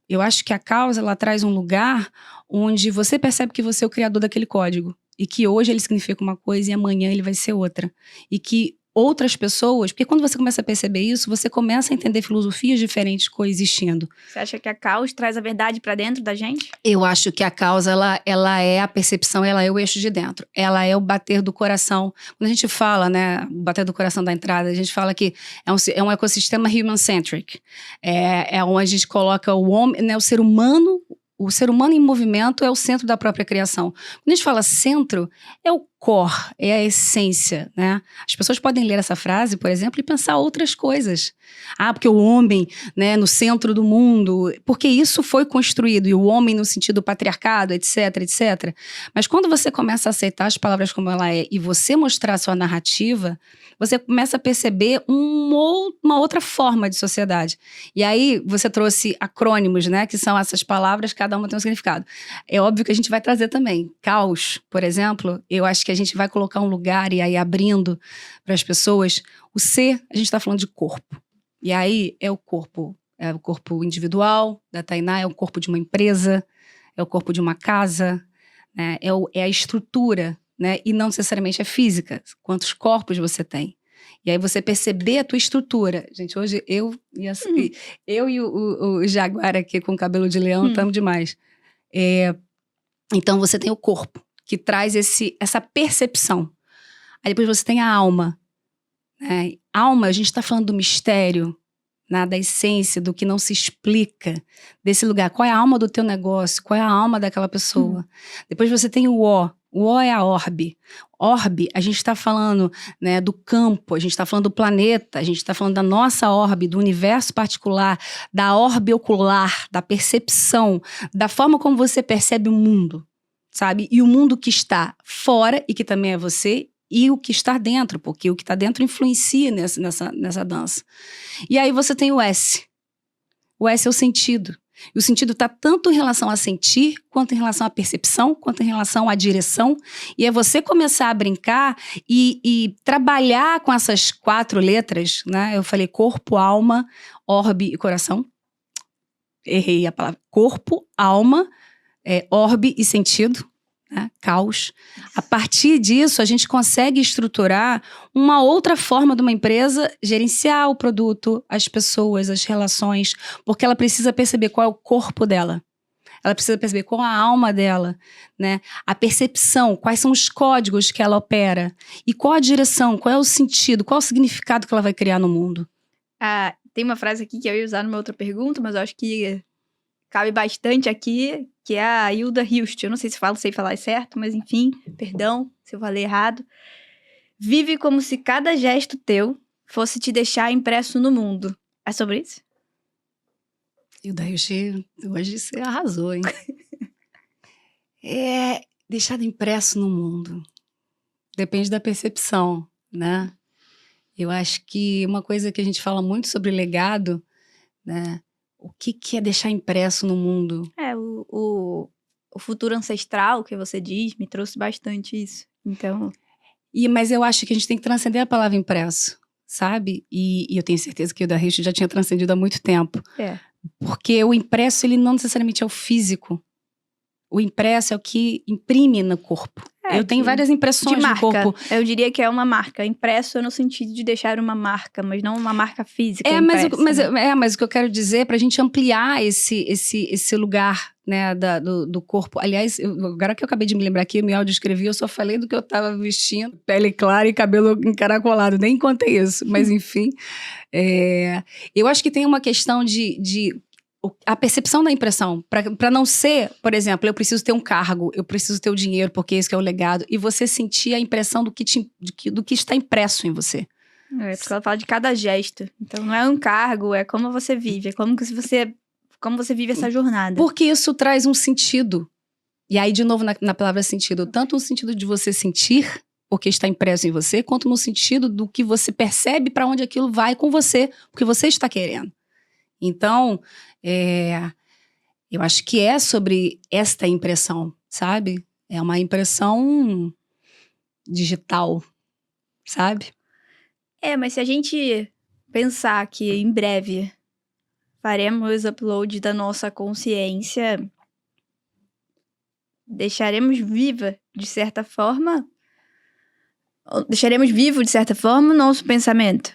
Eu acho que a causa, ela traz um lugar onde você percebe que você é o criador daquele código. E que hoje ele significa uma coisa e amanhã ele vai ser outra. E que outras pessoas... Porque quando você começa a perceber isso, você começa a entender filosofias diferentes coexistindo. Você acha que a causa traz a verdade pra dentro da gente? Eu acho que a causa, ela é a percepção, ela é o eixo de dentro. Ela é o bater do coração. Quando a gente fala, né, o bater do coração da entrada, a gente fala que é um ecossistema human-centric. É onde a gente coloca o homem, né, o ser humano em movimento é o centro da própria criação. Quando a gente fala centro, é o core, é a essência, né? As pessoas podem ler essa frase, por exemplo, e pensar outras coisas. Porque o homem, né, no centro do mundo, porque isso foi construído, e o homem no sentido patriarcado, etc, etc. Mas quando você começa a aceitar as palavras como ela é, e você mostrar a sua narrativa, você começa a perceber uma outra forma de sociedade. E aí, você trouxe acrônimos, né? Que são essas palavras, cada uma tem um significado. É óbvio que a gente vai trazer também. Caos, por exemplo, eu acho que a gente vai colocar um lugar e aí abrindo para as pessoas. O ser, a gente está falando de corpo. E aí, é o corpo individual da Tainá, é o corpo de uma empresa, é o corpo de uma casa, né? É a estrutura, né? E não necessariamente é física. Quantos corpos você tem? E aí você perceber a tua estrutura. Gente, hoje eu e o Jaguar aqui com o cabelo de leão estamos demais. Então você tem o corpo, que traz essa percepção. Aí depois você tem a alma. Né? Alma, a gente está falando do mistério, né? Da essência, do que não se explica, desse lugar. Qual é a alma do teu negócio? Qual é a alma daquela pessoa? Depois você tem o O. O O é a orbe. Orbe, a gente está falando, né, do campo, a gente está falando do planeta, a gente está falando da nossa orbe, do universo particular, da orbe ocular, da percepção, da forma como você percebe o mundo, sabe? E o mundo que está fora e que também é você, e o que está dentro, porque o que está dentro influencia nessa dança. E aí você tem o S. O S é o sentido. E o sentido está tanto em relação a sentir, quanto em relação à percepção, quanto em relação à direção. E é você começar a brincar e trabalhar com essas 4 letras, né? Eu falei corpo, alma, orbe e coração. Errei a palavra. Corpo, alma, orbe e sentido. Né? Caos. A partir disso, a gente consegue estruturar uma outra forma de uma empresa gerenciar o produto, as pessoas, as relações, porque ela precisa perceber qual é o corpo dela. Ela precisa perceber qual é a alma dela, né? A percepção, quais são os códigos que ela opera e qual a direção, qual é o sentido, qual é o significado que ela vai criar no mundo. Tem uma frase aqui que eu ia usar numa outra pergunta, mas eu acho que cabe bastante aqui, que é a Hilda Hilst. Eu não sei se sei falar certo, mas enfim, perdão se eu falei errado. Vive como se cada gesto teu fosse te deixar impresso no mundo. É sobre isso? Hilda Hilst, hoje você arrasou, hein? Deixado impresso no mundo. Depende da percepção, né? Eu acho que uma coisa que a gente fala muito sobre legado, né? O que é deixar impresso no mundo? O futuro ancestral que você diz me trouxe bastante isso. Então... Mas eu acho que a gente tem que transcender a palavra impresso, sabe? E eu tenho certeza que o da Hilst já tinha transcendido há muito tempo. Porque o impresso, ele não necessariamente é o físico. O impresso é o que imprime no corpo. Eu tenho várias impressões no corpo. Eu diria que é uma marca. Impresso no sentido de deixar uma marca, mas não uma marca física. Mas o que eu quero dizer é pra gente ampliar esse lugar, né, do corpo. Aliás, agora que eu acabei de me lembrar aqui, eu me audioscrevi, eu só falei do que eu tava vestindo. Pele clara e cabelo encaracolado. Nem contei isso, mas enfim. Eu acho que tem uma questão de a percepção da impressão, para não ser, por exemplo, eu preciso ter um cargo, eu preciso ter o dinheiro, porque esse que é o legado, e você sentir a impressão do que está impresso em você. Porque ela fala de cada gesto. Então não é um cargo, é como você vive, é como você vive essa jornada. Porque isso traz um sentido. E aí, de novo, na palavra sentido, tanto no sentido de você sentir o que está impresso em você, quanto no sentido do que você percebe para onde aquilo vai com você, porque você está querendo. Então, eu acho que é sobre esta impressão, sabe? É uma impressão digital, sabe? Mas se a gente pensar que em breve faremos upload da nossa consciência, deixaremos vivo de certa forma o nosso pensamento.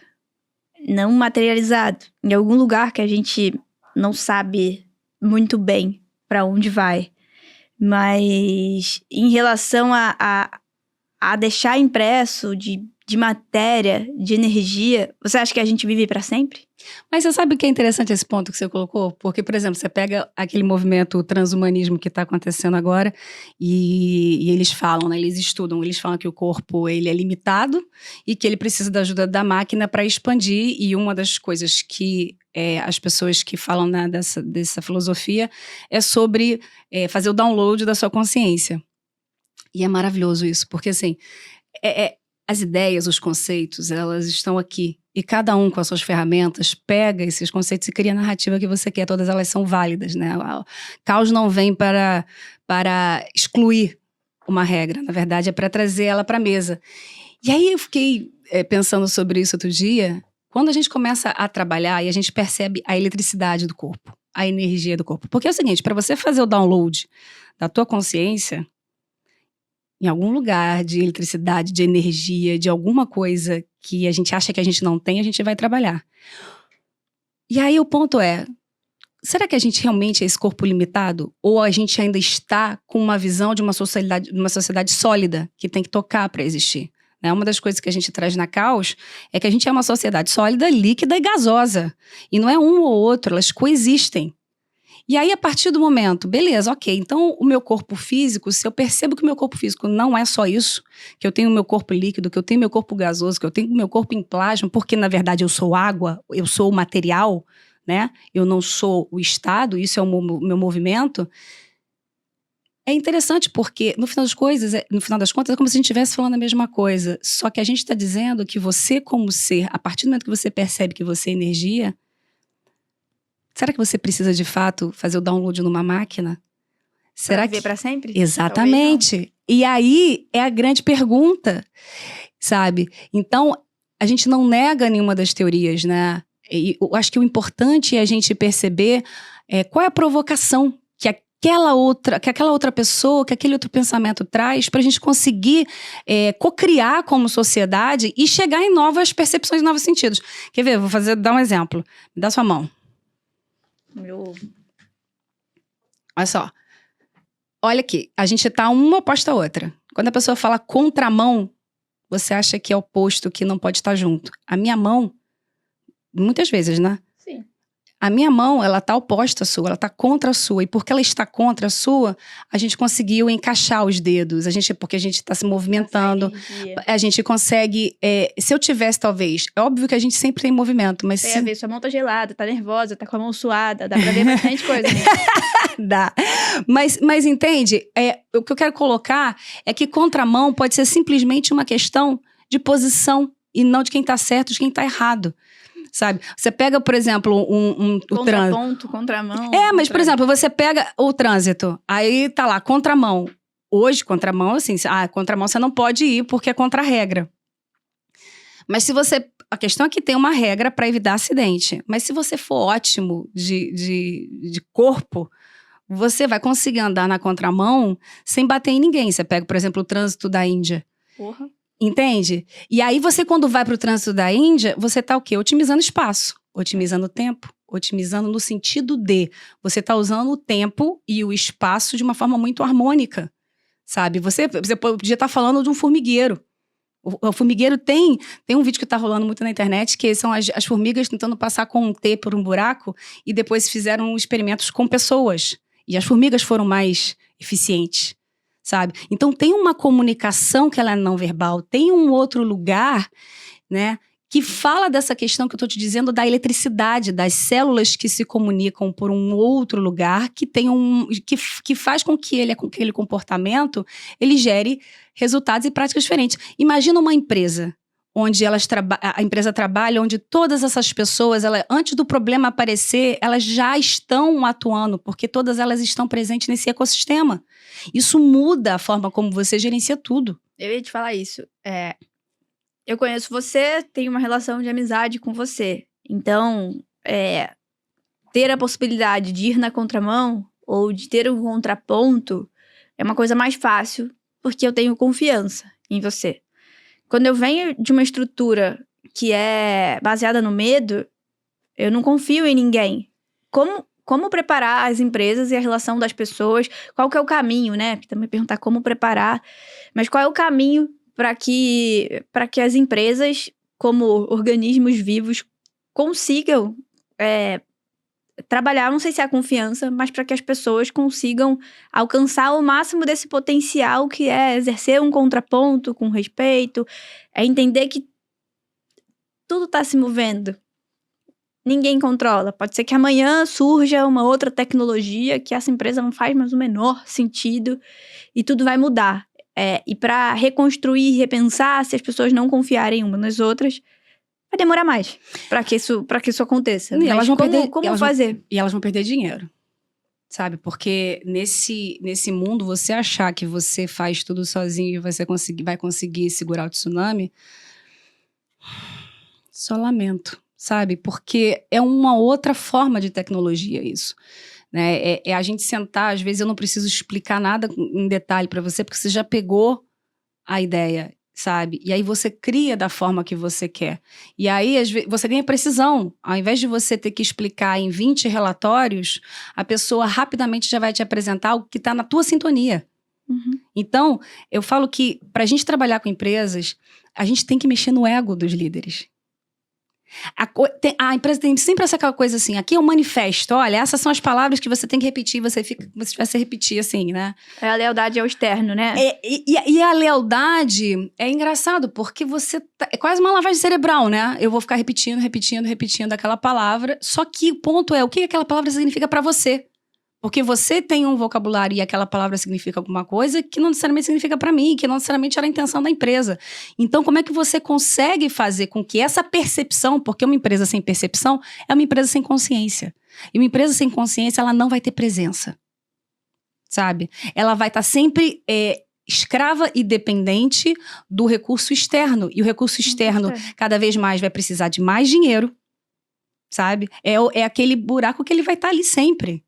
Não materializado, em algum lugar que a gente não sabe muito bem para onde vai. Mas em relação a deixar impresso de matéria, de energia, você acha que a gente vive para sempre? Mas você sabe o que é interessante esse ponto que você colocou? Porque, por exemplo, você pega aquele movimento transhumanismo que está acontecendo agora e eles falam, né, eles estudam, eles falam que o corpo ele é limitado e que ele precisa da ajuda da máquina para expandir, e uma das coisas que as pessoas que falam, né, dessa filosofia é sobre fazer o download da sua consciência. E é maravilhoso isso, porque assim, as ideias, os conceitos, elas estão aqui. E cada um com as suas ferramentas pega esses conceitos e cria a narrativa que você quer. Todas elas são válidas, né? O caos não vem para excluir uma regra. Na verdade, é para trazer ela para a mesa. E aí eu fiquei pensando sobre isso outro dia. Quando a gente começa a trabalhar e a gente percebe a eletricidade do corpo, a energia do corpo. Porque é o seguinte, para você fazer o download da tua consciência, em algum lugar de eletricidade, de energia, de alguma coisa que a gente acha que a gente não tem, a gente vai trabalhar. E aí o ponto é, será que a gente realmente é esse corpo limitado? Ou a gente ainda está com uma visão de uma sociedade sólida, que tem que tocar para existir? Né? Uma das coisas que a gente traz na Caos é que a gente é uma sociedade sólida, líquida e gasosa. E não é um ou outro, elas coexistem. E aí, a partir do momento, beleza, ok, então o meu corpo físico, se eu percebo que o meu corpo físico não é só isso, que eu tenho o meu corpo líquido, que eu tenho meu corpo gasoso, que eu tenho o meu corpo em plasma, porque na verdade eu sou água, eu sou o material, né? Eu não sou o estado, isso é o meu movimento. É interessante porque, no final das contas, é como se a gente estivesse falando a mesma coisa, só que a gente está dizendo que você como ser, a partir do momento que você percebe que você é energia, será que você precisa, de fato, fazer o download numa máquina? Será que viver para sempre? Exatamente. E aí é a grande pergunta, sabe? Então, a gente não nega nenhuma das teorias, né? E eu acho que o importante é a gente perceber qual é a provocação que aquela outra pessoa, que aquele outro pensamento traz para a gente conseguir cocriar como sociedade e chegar em novas percepções, novos sentidos. Quer ver? Vou dar um exemplo. Me dá sua mão. Olha só. Olha aqui, a gente tá uma oposta à outra. Quando a pessoa fala contramão, você acha que é oposto, que não pode estar junto. A minha mão, muitas vezes, né? Sim. A minha mão, ela tá oposta à sua, ela tá contra a sua. E porque ela está contra a sua, a gente conseguiu encaixar os dedos. Porque a gente tá se movimentando. A gente consegue... se eu tivesse, talvez... É óbvio que a gente sempre tem movimento, mas... Tem a ver, sua mão tá gelada, tá nervosa, tá com a mão suada. Dá pra ver bastante coisa, né? Dá. Mas entende? O que eu quero colocar é que contramão pode ser simplesmente uma questão de posição e não de quem tá certo, de quem tá errado. Sabe? Você pega, por exemplo, o trânsito. Contramão. Mas, por exemplo, você pega o trânsito, aí tá lá, contramão. Hoje, contramão, assim, contramão você não pode ir porque é contra a regra. Mas se você... A questão é que tem uma regra para evitar acidente. Mas se você for ótimo de corpo, você vai conseguir andar na contramão sem bater em ninguém. Você pega, por exemplo, o trânsito da Índia. Porra. Entende? E aí você, quando vai para o trânsito da Índia, você tá o quê? Otimizando espaço, otimizando tempo, otimizando no sentido de você tá usando o tempo e o espaço de uma forma muito harmônica, sabe? Você podia estar falando de um formigueiro. O formigueiro tem um vídeo que tá rolando muito na internet, que são as formigas tentando passar com um T por um buraco e depois fizeram experimentos com pessoas. E as formigas foram mais eficientes, sabe? Então tem uma comunicação que ela é não verbal, tem um outro lugar, né, que fala dessa questão que eu tô te dizendo da eletricidade, das células que se comunicam por um outro lugar, que tem que faz com que aquele comportamento ele gere resultados e práticas diferentes. Imagina uma empresa onde a empresa trabalha, onde todas essas pessoas, antes do problema aparecer, elas já estão atuando, porque todas elas estão presentes nesse ecossistema. Isso muda a forma como você gerencia tudo. Eu ia te falar isso. Eu conheço você, tenho uma relação de amizade com você. Então, ter a possibilidade de ir na contramão ou de ter um contraponto é uma coisa mais fácil, porque eu tenho confiança em você. Quando eu venho de uma estrutura que é baseada no medo, eu não confio em ninguém. Como preparar as empresas e a relação das pessoas? Qual que é o caminho, né? Também perguntar como preparar. Mas qual é o caminho para que as empresas, como organismos vivos, consigam trabalhar, não sei se é a confiança, mas para que as pessoas consigam alcançar o máximo desse potencial que é exercer um contraponto com respeito, entender que tudo está se movendo. Ninguém controla. Pode ser que amanhã surja uma outra tecnologia que essa empresa não faz mais o menor sentido e tudo vai mudar. E para reconstruir e repensar, se as pessoas não confiarem umas nas outras, vai demorar mais para que isso aconteça. E elas vão fazer? E elas vão perder dinheiro, sabe? Porque nesse mundo, você achar que você faz tudo sozinho e você vai conseguir segurar o tsunami, só lamento, sabe? Porque é uma outra forma de tecnologia isso. Né? É a gente sentar, às vezes eu não preciso explicar nada em detalhe para você, porque você já pegou a ideia, sabe? E aí você cria da forma que você quer. E aí, às vezes, você ganha precisão. Ao invés de você ter que explicar em 20 relatórios, a pessoa rapidamente já vai te apresentar algo que está na tua sintonia. Uhum. Então, eu falo que para a gente trabalhar com empresas, a gente tem que mexer no ego dos líderes. A empresa tem sempre essa coisa assim, aqui é um manifesto, olha, essas são as palavras que você tem que repetir, você vai se repetir assim, né? A lealdade ao externo, né? E a lealdade é engraçado, porque é quase uma lavagem cerebral, né? Eu vou ficar repetindo aquela palavra, só que o ponto é, o que aquela palavra significa pra você? Porque você tem um vocabulário e aquela palavra significa alguma coisa que não necessariamente significa para mim, que não necessariamente era a intenção da empresa. Então, como é que você consegue fazer com que essa percepção, porque uma empresa sem percepção é uma empresa sem consciência. E uma empresa sem consciência, ela não vai ter presença, sabe? Ela vai estar sempre escrava e dependente do recurso externo. E o recurso externo, cada vez mais, vai precisar de mais dinheiro, sabe? É aquele buraco que ele vai estar ali sempre.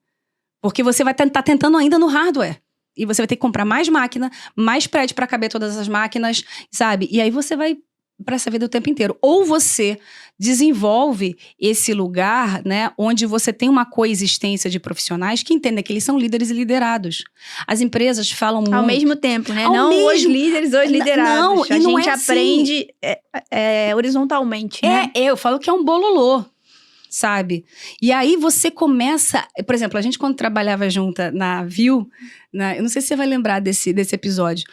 Porque você vai estar tentando ainda no hardware. E você vai ter que comprar mais máquina, mais prédio para caber todas as máquinas, sabe? E aí você vai para essa vida o tempo inteiro. Ou você desenvolve esse lugar, né, onde você tem uma coexistência de profissionais que entendem que eles são líderes e liderados. As empresas falam muito... Ao mesmo tempo, né? Os líderes, os liderados. Não, a gente aprende horizontalmente, né? Eu falo que é um bololô. Sabe? E aí você começa... Por exemplo, a gente quando trabalhava junta na Viu, eu não sei se você vai lembrar desse episódio,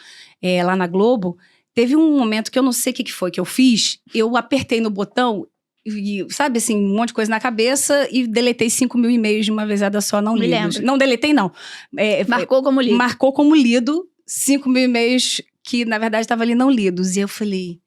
lá na Globo, teve um momento que eu não sei o que foi que eu fiz, eu apertei no botão, e, sabe assim, um monte de coisa na cabeça e deletei 5.000 e-mails de uma vezada só, não lidos. Não deletei, não. Marcou como lido. Marcou como lido, 5.000 e-mails que na verdade estavam ali não lidos. E eu falei...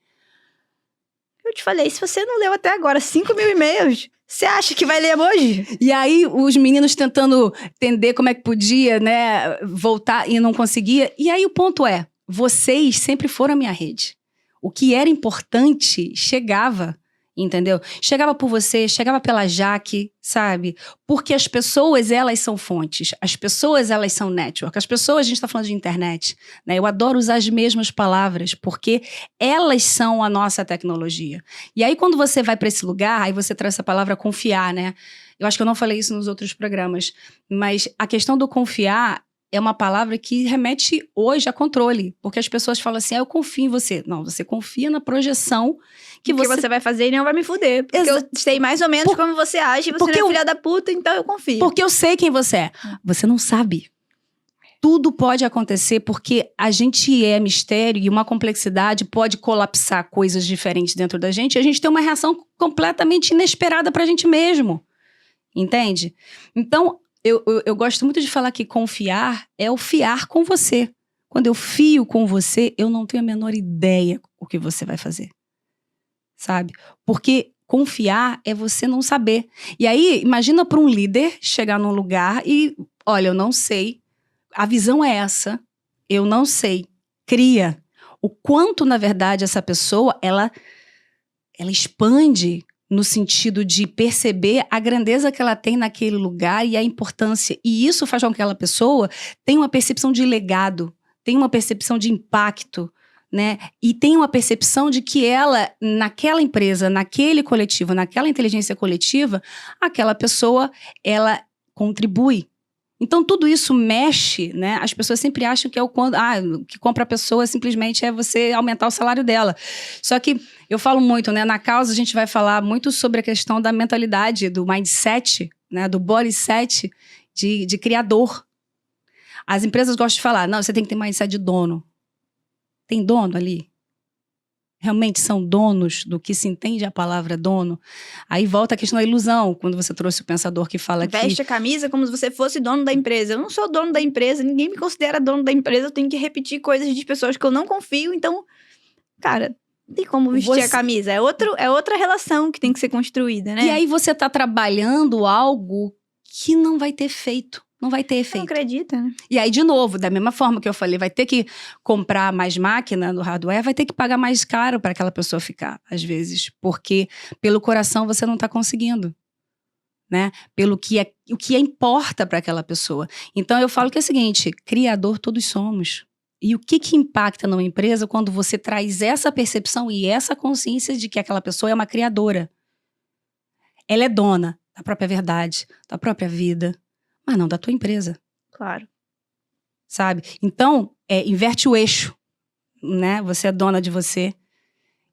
Eu te falei, se você não leu até agora 5.000 e-mails... Você acha que vai ler hoje? E aí, os meninos tentando entender como é que podia, né, voltar e não conseguia. E aí, o ponto é, vocês sempre foram a minha rede. O que era importante chegava, entendeu? Chegava por você, chegava pela Jaque, sabe? Porque as pessoas, elas são fontes. As pessoas, elas são network. As pessoas, a gente está falando de internet, né? Eu adoro usar as mesmas palavras, porque elas são a nossa tecnologia. E aí, quando você vai para esse lugar, aí você traz essa palavra confiar, né? Eu acho que eu não falei isso nos outros programas, mas a questão do confiar é uma palavra que remete hoje a controle, porque as pessoas falam assim, eu confio em você. Não, você confia na projeção que você vai fazer e não vai me fuder. Porque eu sei mais ou menos como você age, você não é filha da puta, então eu confio. Porque eu sei quem você é. Você não sabe. Tudo pode acontecer porque a gente é mistério e uma complexidade pode colapsar coisas diferentes dentro da gente e a gente tem uma reação completamente inesperada pra gente mesmo. Entende? Então, eu gosto muito de falar que confiar é o fiar com você. Quando eu fio com você, eu não tenho a menor ideia o que você vai fazer. Sabe? Porque confiar é você não saber. E aí, imagina para um líder chegar num lugar e, olha, eu não sei, a visão é essa, eu não sei. Cria. O quanto, na verdade, essa pessoa, ela expande no sentido de perceber a grandeza que ela tem naquele lugar e a importância. E isso faz com que aquela pessoa tenha uma percepção de legado, tenha uma percepção de impacto, né? E tenha uma percepção de que ela, naquela empresa, naquele coletivo, naquela inteligência coletiva, aquela pessoa, ela contribui. Então, tudo isso mexe, né? As pessoas sempre acham que o que compra a pessoa simplesmente é você aumentar o salário dela. Só que eu falo muito, né? Na causa, a gente vai falar muito sobre a questão da mentalidade, do mindset, né? Do body set de criador. As empresas gostam de falar, não, você tem que ter mindset de dono. Tem dono ali? Realmente são donos do que se entende a palavra dono? Aí volta a questão da ilusão, quando você trouxe o pensador que fala que... Veste a camisa como se você fosse dono da empresa. Eu não sou dono da empresa, ninguém me considera dono da empresa, eu tenho que repetir coisas de pessoas que eu não confio, então, cara, não tem como vestir a camisa. É outra relação que tem que ser construída, né? E aí você tá trabalhando algo que não vai ter feito. Não vai ter efeito. Não acredita, né? E aí, de novo, da mesma forma que eu falei, vai ter que comprar mais máquina no hardware, vai ter que pagar mais caro para aquela pessoa ficar, às vezes. Porque pelo coração você não está conseguindo, né? Pelo o que importa para aquela pessoa. Então, eu falo que é o seguinte, criador todos somos. E o que impacta numa empresa quando você traz essa percepção e essa consciência de que aquela pessoa é uma criadora? Ela é dona da própria verdade, da própria vida, mas não da tua empresa. Claro. Sabe? Então, inverte o eixo, né? Você é dona de você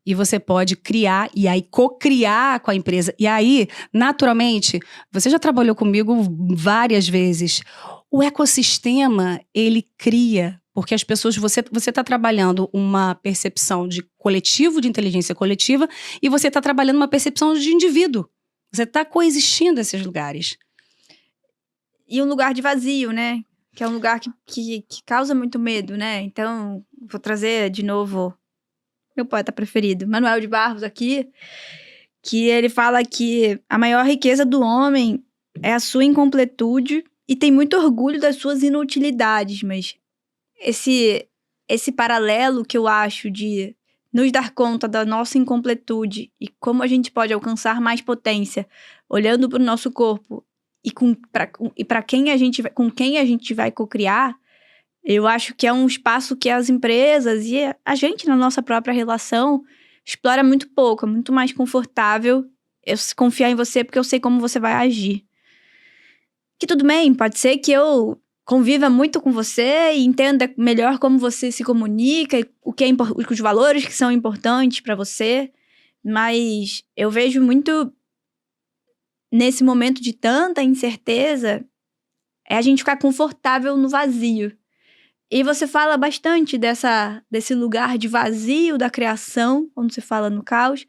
e você pode criar e aí co-criar com a empresa. E aí, naturalmente, você já trabalhou comigo várias vezes. O ecossistema, ele cria, porque as pessoas, você está trabalhando uma percepção de coletivo, de inteligência coletiva, e você está trabalhando uma percepção de indivíduo. Você está coexistindo esses lugares. E um lugar de vazio, né? Que é um lugar que causa muito medo, né? Então, vou trazer de novo meu poeta preferido, Manuel de Barros aqui, que ele fala que a maior riqueza do homem é a sua incompletude e tem muito orgulho das suas inutilidades, mas esse paralelo que eu acho de nos dar conta da nossa incompletude e como a gente pode alcançar mais potência olhando para o nosso corpo e para quem com quem a gente vai cocriar, eu acho que é um espaço que as empresas e a gente na nossa própria relação explora muito pouco, é muito mais confortável eu confiar em você porque eu sei como você vai agir. Que tudo bem, pode ser que eu conviva muito com você e entenda melhor como você se comunica, os valores que são importantes para você, mas eu vejo muito nesse momento de tanta incerteza, é a gente ficar confortável no vazio. E você fala bastante desse lugar de vazio da criação, quando você fala no caos.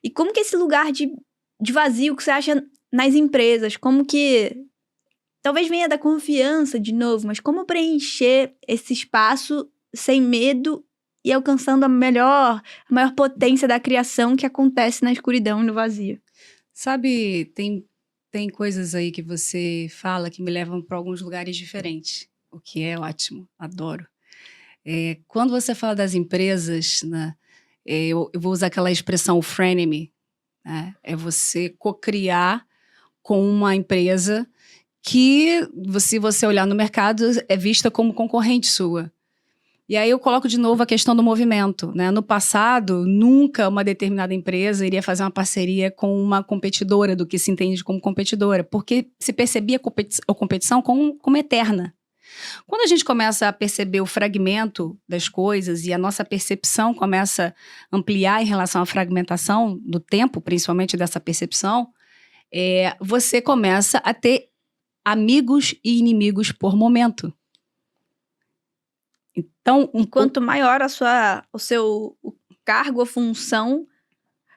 E como que esse lugar de vazio que você acha nas empresas, como que... Talvez venha da confiança de novo, mas como preencher esse espaço sem medo e alcançando a maior potência da criação que acontece na escuridão e no vazio? Sabe, tem coisas aí que você fala que me levam para alguns lugares diferentes, o que é ótimo, adoro. Quando você fala das empresas, né, eu vou usar aquela expressão frenemy, né? É você cocriar com uma empresa que, se você olhar no mercado, é vista como concorrente sua. E aí eu coloco de novo a questão do movimento, né? No passado, nunca uma determinada empresa iria fazer uma parceria com uma competidora, do que se entende como competidora, porque se percebia a competição como eterna. Quando a gente começa a perceber o fragmento das coisas e a nossa percepção começa a ampliar em relação à fragmentação do tempo, principalmente dessa percepção, você começa a ter amigos e inimigos por momento. Então, quanto maior o seu cargo ou função,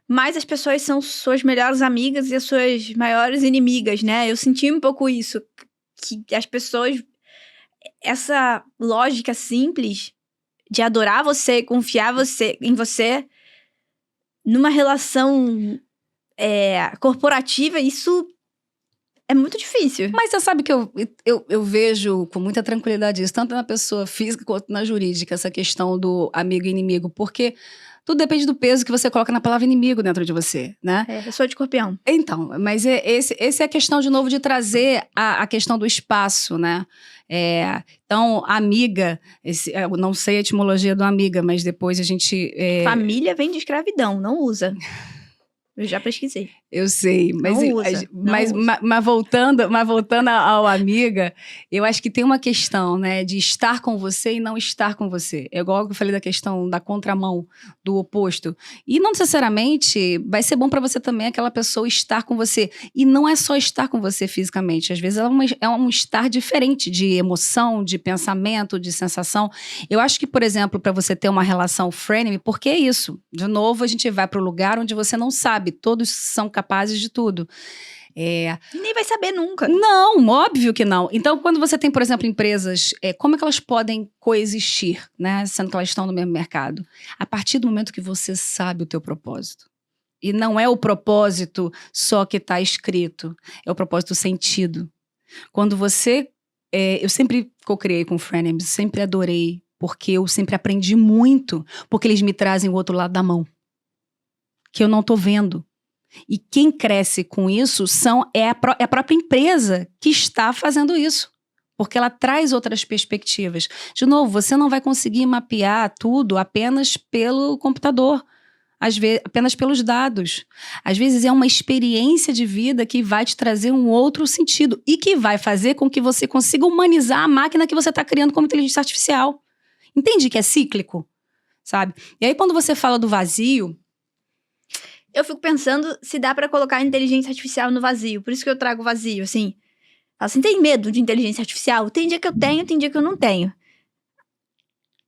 mais as pessoas são suas melhores amigas e as suas maiores inimigas, né? Eu senti um pouco isso, que as pessoas... Essa lógica simples de adorar você, confiar em você, numa relação corporativa, isso é muito difícil. Mas você sabe que eu vejo com muita tranquilidade isso, tanto na pessoa física quanto na jurídica, essa questão do amigo e inimigo, porque tudo depende do peso que você coloca na palavra inimigo dentro de você, né? Eu sou de Escorpião. Então, mas esse é a questão, de novo, de trazer a questão do espaço, né? Então, amiga, eu não sei a etimologia do amiga, mas depois a gente... Família vem de escravidão, não usa. Eu já pesquisei. Eu sei, mas voltando ao amiga, eu acho que tem uma questão, né, de estar com você e não estar com você. É igual que eu falei da questão da contramão, do oposto. E não necessariamente vai ser bom para você também aquela pessoa estar com você. E não é só estar com você fisicamente. Às vezes é um estar diferente de emoção, de pensamento, de sensação. Eu acho que, por exemplo, para você ter uma relação frenemy, porque é isso. De novo, a gente vai para o lugar onde você não sabe. Todos são capazes de tudo. E nem vai saber nunca. Não, óbvio que não. Então, quando você tem, por exemplo, empresas, como é que elas podem coexistir, né? Sendo que elas estão no mesmo mercado? A partir do momento que você sabe o teu propósito. E não é o propósito só que está escrito. É o propósito sentido. Quando você... eu sempre co-criei com frenemies, sempre adorei, porque eu sempre aprendi muito, porque eles me trazem o outro lado da mão, que eu não estou vendo. E quem cresce com isso é a própria empresa que está fazendo isso. Porque ela traz outras perspectivas. De novo, você não vai conseguir mapear tudo apenas pelo computador. Às vezes, apenas pelos dados. Às vezes é uma experiência de vida que vai te trazer um outro sentido. E que vai fazer com que você consiga humanizar a máquina que você está criando como inteligência artificial. Entende que é cíclico? Sabe? E aí quando você fala do vazio... Eu fico pensando se dá pra colocar inteligência artificial no vazio. Por isso que eu trago vazio, assim. Assim, tem medo de inteligência artificial? Tem dia que eu tenho, tem dia que eu não tenho.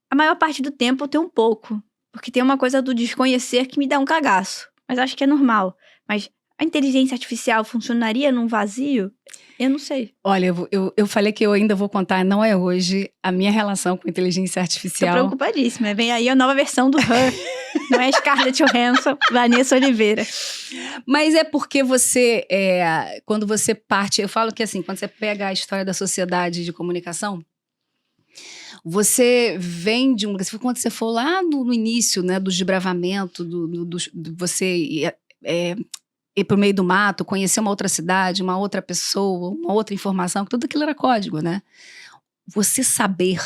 A maior parte do tempo eu tenho um pouco. Porque tem uma coisa do desconhecer que me dá um cagaço. Mas acho que é normal. Mas a inteligência artificial funcionaria num vazio? Eu não sei. Olha, eu falei que eu ainda vou contar, não é hoje, a minha relação com inteligência artificial. Tô preocupadíssima. Vem aí a nova versão do Her. Não é Scarlett Johansson, Vanessa Oliveira. Mas é porque você, quando você parte... Eu falo que assim, quando você pega a história da sociedade de comunicação, você vem de um... Quando você for lá no início, né, do desbravamento, você... ir pro meio do mato, conhecer uma outra cidade, uma outra pessoa, uma outra informação, tudo aquilo era código, né? Você saber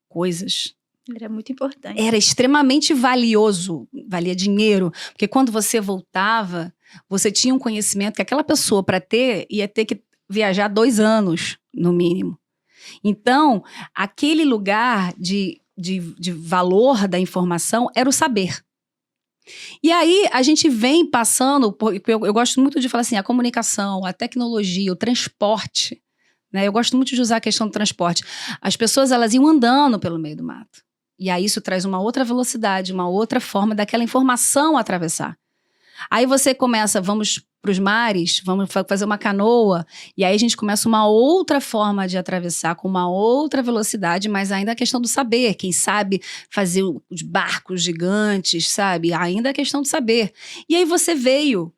coisas... Era muito importante. Era extremamente valioso, valia dinheiro, porque quando você voltava, você tinha um conhecimento que aquela pessoa, para ter, ia ter que viajar 2 anos, no mínimo. Então, aquele lugar de valor da informação era o saber. E aí, a gente vem passando, eu gosto muito de falar assim, a comunicação, a tecnologia, o transporte, né? Eu gosto muito de usar a questão do transporte. As pessoas, elas iam andando pelo meio do mato. E aí, isso traz uma outra velocidade, uma outra forma daquela informação atravessar. Aí você começa, vamos para os mares, vamos fazer uma canoa, e aí a gente começa uma outra forma de atravessar, com uma outra velocidade, mas ainda a questão do saber, quem sabe fazer os barcos gigantes, sabe? Ainda a questão do saber. E aí você veio,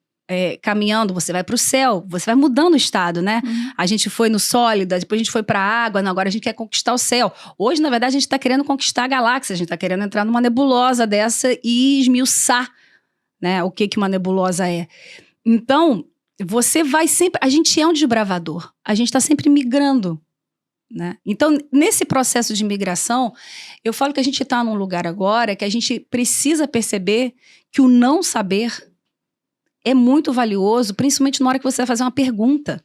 caminhando, você vai para o céu, você vai mudando o estado, né? A gente foi no sólido, depois a gente foi para a água, não, agora a gente quer conquistar o céu. Hoje, na verdade, a gente está querendo conquistar a galáxia, a gente está querendo entrar numa nebulosa dessa e esmiuçar, né, o que uma nebulosa é. Então, você vai sempre... A gente é um desbravador, a gente está sempre migrando, né? Então, nesse processo de migração, eu falo que a gente está num lugar agora que a gente precisa perceber que o não saber é muito valioso, principalmente na hora que você vai fazer uma pergunta.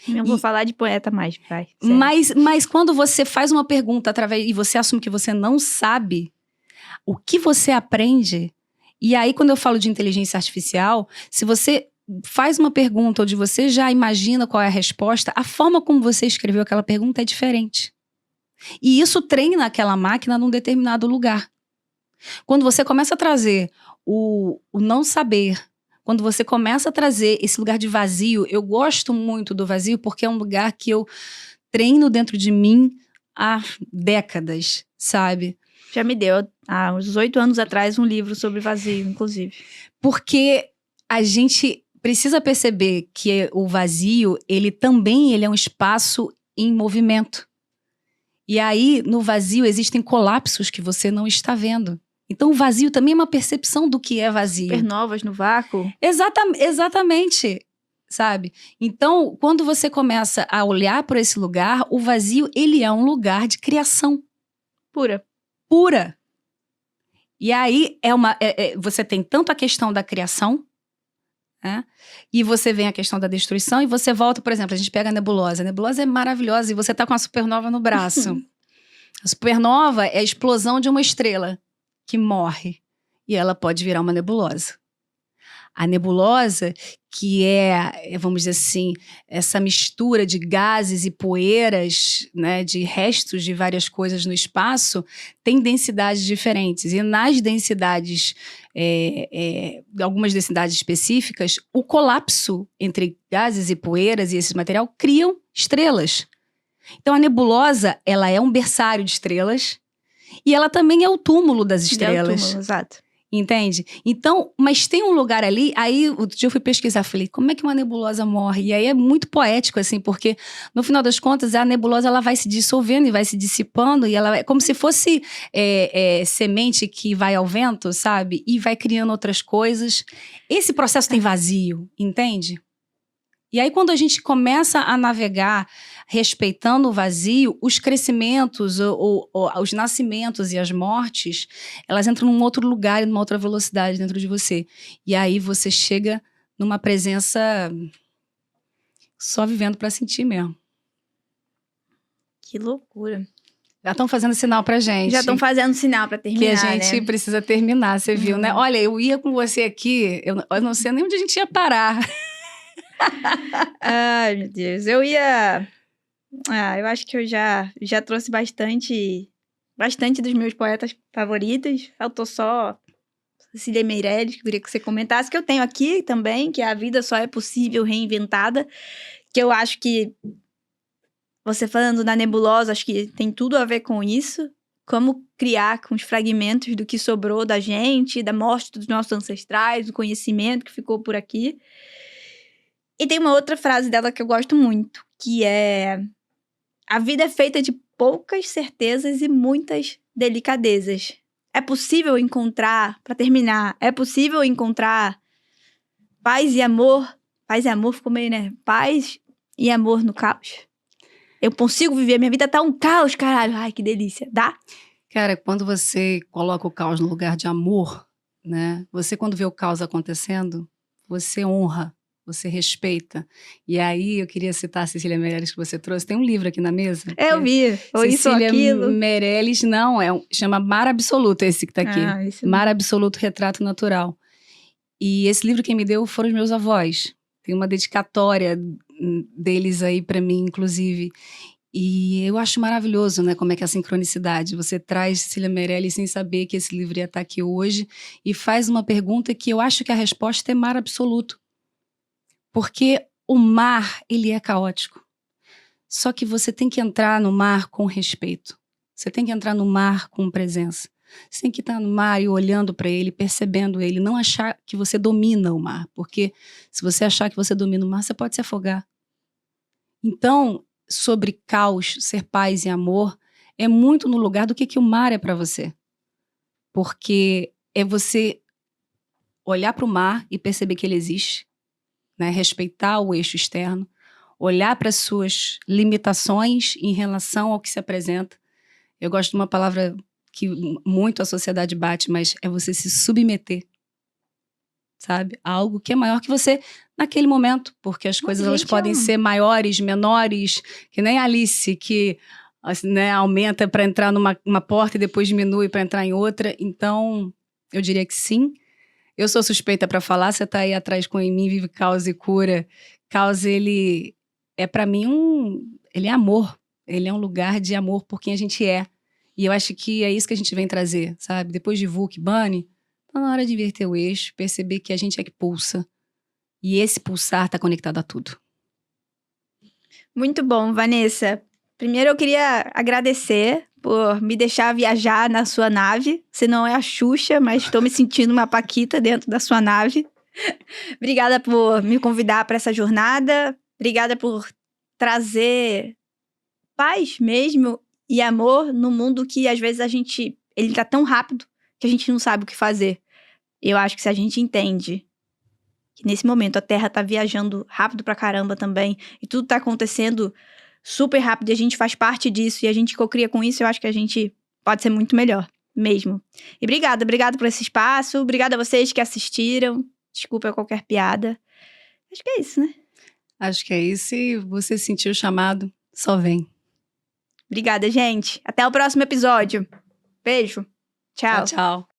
Eu vou falar de poeta mais, vai. Mas quando você faz uma pergunta e você assume que você não sabe, o que você aprende... E aí, quando eu falo de inteligência artificial, se você faz uma pergunta onde você já imagina qual é a resposta, a forma como você escreveu aquela pergunta é diferente. E isso treina aquela máquina num determinado lugar. Quando você começa a trazer o não saber, quando você começa a trazer esse lugar de vazio, eu gosto muito do vazio porque é um lugar que eu treino dentro de mim há décadas, sabe? Já me deu, há uns 8 anos atrás, um livro sobre vazio, inclusive. Porque a gente precisa perceber que o vazio, ele é um espaço em movimento. E aí, no vazio, existem colapsos que você não está vendo. Então, o vazio também é uma percepção do que é vazio. Supernovas no vácuo. Exatamente, sabe? Então, quando você começa a olhar para esse lugar, o vazio, ele é um lugar de criação. Pura. E aí, você tem tanto a questão da criação, né? E você vem a questão da destruição, e você volta, por exemplo, a gente pega a nebulosa. A nebulosa é maravilhosa e você tá com a supernova no braço. A supernova é a explosão de uma estrela que morre. E ela pode virar uma nebulosa. A nebulosa, que vamos dizer assim, essa mistura de gases e poeiras, né, de restos de várias coisas no espaço, tem densidades diferentes. E nas densidades, algumas densidades específicas, o colapso entre gases e poeiras e esse material criam estrelas. Então a nebulosa, ela é um berçário de estrelas e ela também é o túmulo das estrelas. É o túmulo, exato. Entende? Então, mas tem um lugar ali, aí outro dia eu fui pesquisar, falei, como é que uma nebulosa morre? E aí é muito poético, assim, porque no final das contas a nebulosa ela vai se dissolvendo e vai se dissipando e ela é como se fosse semente que vai ao vento, sabe? E vai criando outras coisas. Esse processo tem vazio, entende? E aí quando a gente começa a navegar respeitando o vazio, os crescimentos, os nascimentos e as mortes, elas entram num outro lugar e numa outra velocidade dentro de você. E aí você chega numa presença só vivendo para sentir mesmo. Que loucura. Já estão fazendo sinal pra gente. Já estão fazendo sinal pra terminar, que a gente precisa terminar, você viu, né? Olha, eu ia com você aqui, eu não sei nem onde a gente ia parar. Ai, meu Deus. Eu acho que eu já trouxe bastante dos meus poetas favoritos. Faltou só Cecília Meirelles, que eu queria que você comentasse, que eu tenho aqui também, que é A Vida Só é Possível Reinventada, que eu acho que, você falando da nebulosa, acho que tem tudo a ver com isso. Como criar com os fragmentos do que sobrou da gente, da morte dos nossos ancestrais, do conhecimento que ficou por aqui. E tem uma outra frase dela que eu gosto muito, que é: a vida é feita de poucas certezas e muitas delicadezas. É possível encontrar, para terminar, é possível encontrar paz e amor ficou meio, né? Paz e amor no caos. Eu consigo viver, minha vida tá um caos, caralho. Ai, que delícia. Dá? Cara, quando você coloca o caos no lugar de amor, né? Você, quando vê o caos acontecendo, você honra, você respeita. E aí, eu queria citar a Cecília Meirelles que você trouxe. Tem um livro aqui na mesa. Eu vi. Ou isso ou aquilo. Cecília Meirelles, não, chama Mar Absoluto, esse que tá aqui. Mar Absoluto, Retrato Natural. E esse livro quem me deu foram os meus avós. Tem uma dedicatória deles aí para mim, inclusive. E eu acho maravilhoso, né, como é que é a sincronicidade. Você traz Cecília Meirelles sem saber que esse livro ia estar aqui hoje e faz uma pergunta que eu acho que a resposta é mar absoluto. Porque o mar, ele é caótico. Só que você tem que entrar no mar com respeito. Você tem que entrar no mar com presença. Você tem que estar no mar e olhando para ele, percebendo ele, não achar que você domina o mar, porque se você achar que você domina o mar, você pode se afogar. Então, sobre caos, ser paz e amor, é muito no lugar do que o mar é para você. Porque é você olhar para o mar e perceber que ele existe, né? Respeitar o eixo externo, olhar para as suas limitações em relação ao que se apresenta. Eu gosto de uma palavra que muito a sociedade bate, mas é você se submeter, sabe? A algo que é maior que você naquele momento, porque as coisas elas podem ser maiores, menores, que nem a Alice, que né, aumenta para entrar numa porta e depois diminui para entrar em outra. Então, eu diria que sim. Eu sou suspeita para falar, você tá aí atrás com Em Mim Vive Causa e Cura. Causa, ele é para mim ele é amor. Ele é um lugar de amor por quem a gente é. E eu acho que é isso que a gente vem trazer, sabe? Depois de Vuk, Bunny, tá na hora de inverter o eixo, perceber que a gente é que pulsa. E esse pulsar tá conectado a tudo. Muito bom, Vanessa. Primeiro eu queria agradecer por me deixar viajar na sua nave. Você não é a Xuxa, mas estou me sentindo uma paquita dentro da sua nave. Obrigada por me convidar para essa jornada. Obrigada por trazer paz mesmo e amor no mundo que às vezes ele tá tão rápido que a gente não sabe o que fazer. Eu acho que se a gente entende que nesse momento a Terra tá viajando rápido pra caramba também e tudo tá acontecendo super rápido e a gente faz parte disso e a gente cocria com isso, eu acho que a gente pode ser muito melhor, mesmo. E obrigada por esse espaço, obrigada a vocês que assistiram, desculpa qualquer piada. Acho que é isso, né? Acho que é isso, e você sentiu o chamado, só vem. Obrigada, gente. Até o próximo episódio. Beijo. Tchau. Tchau, tchau.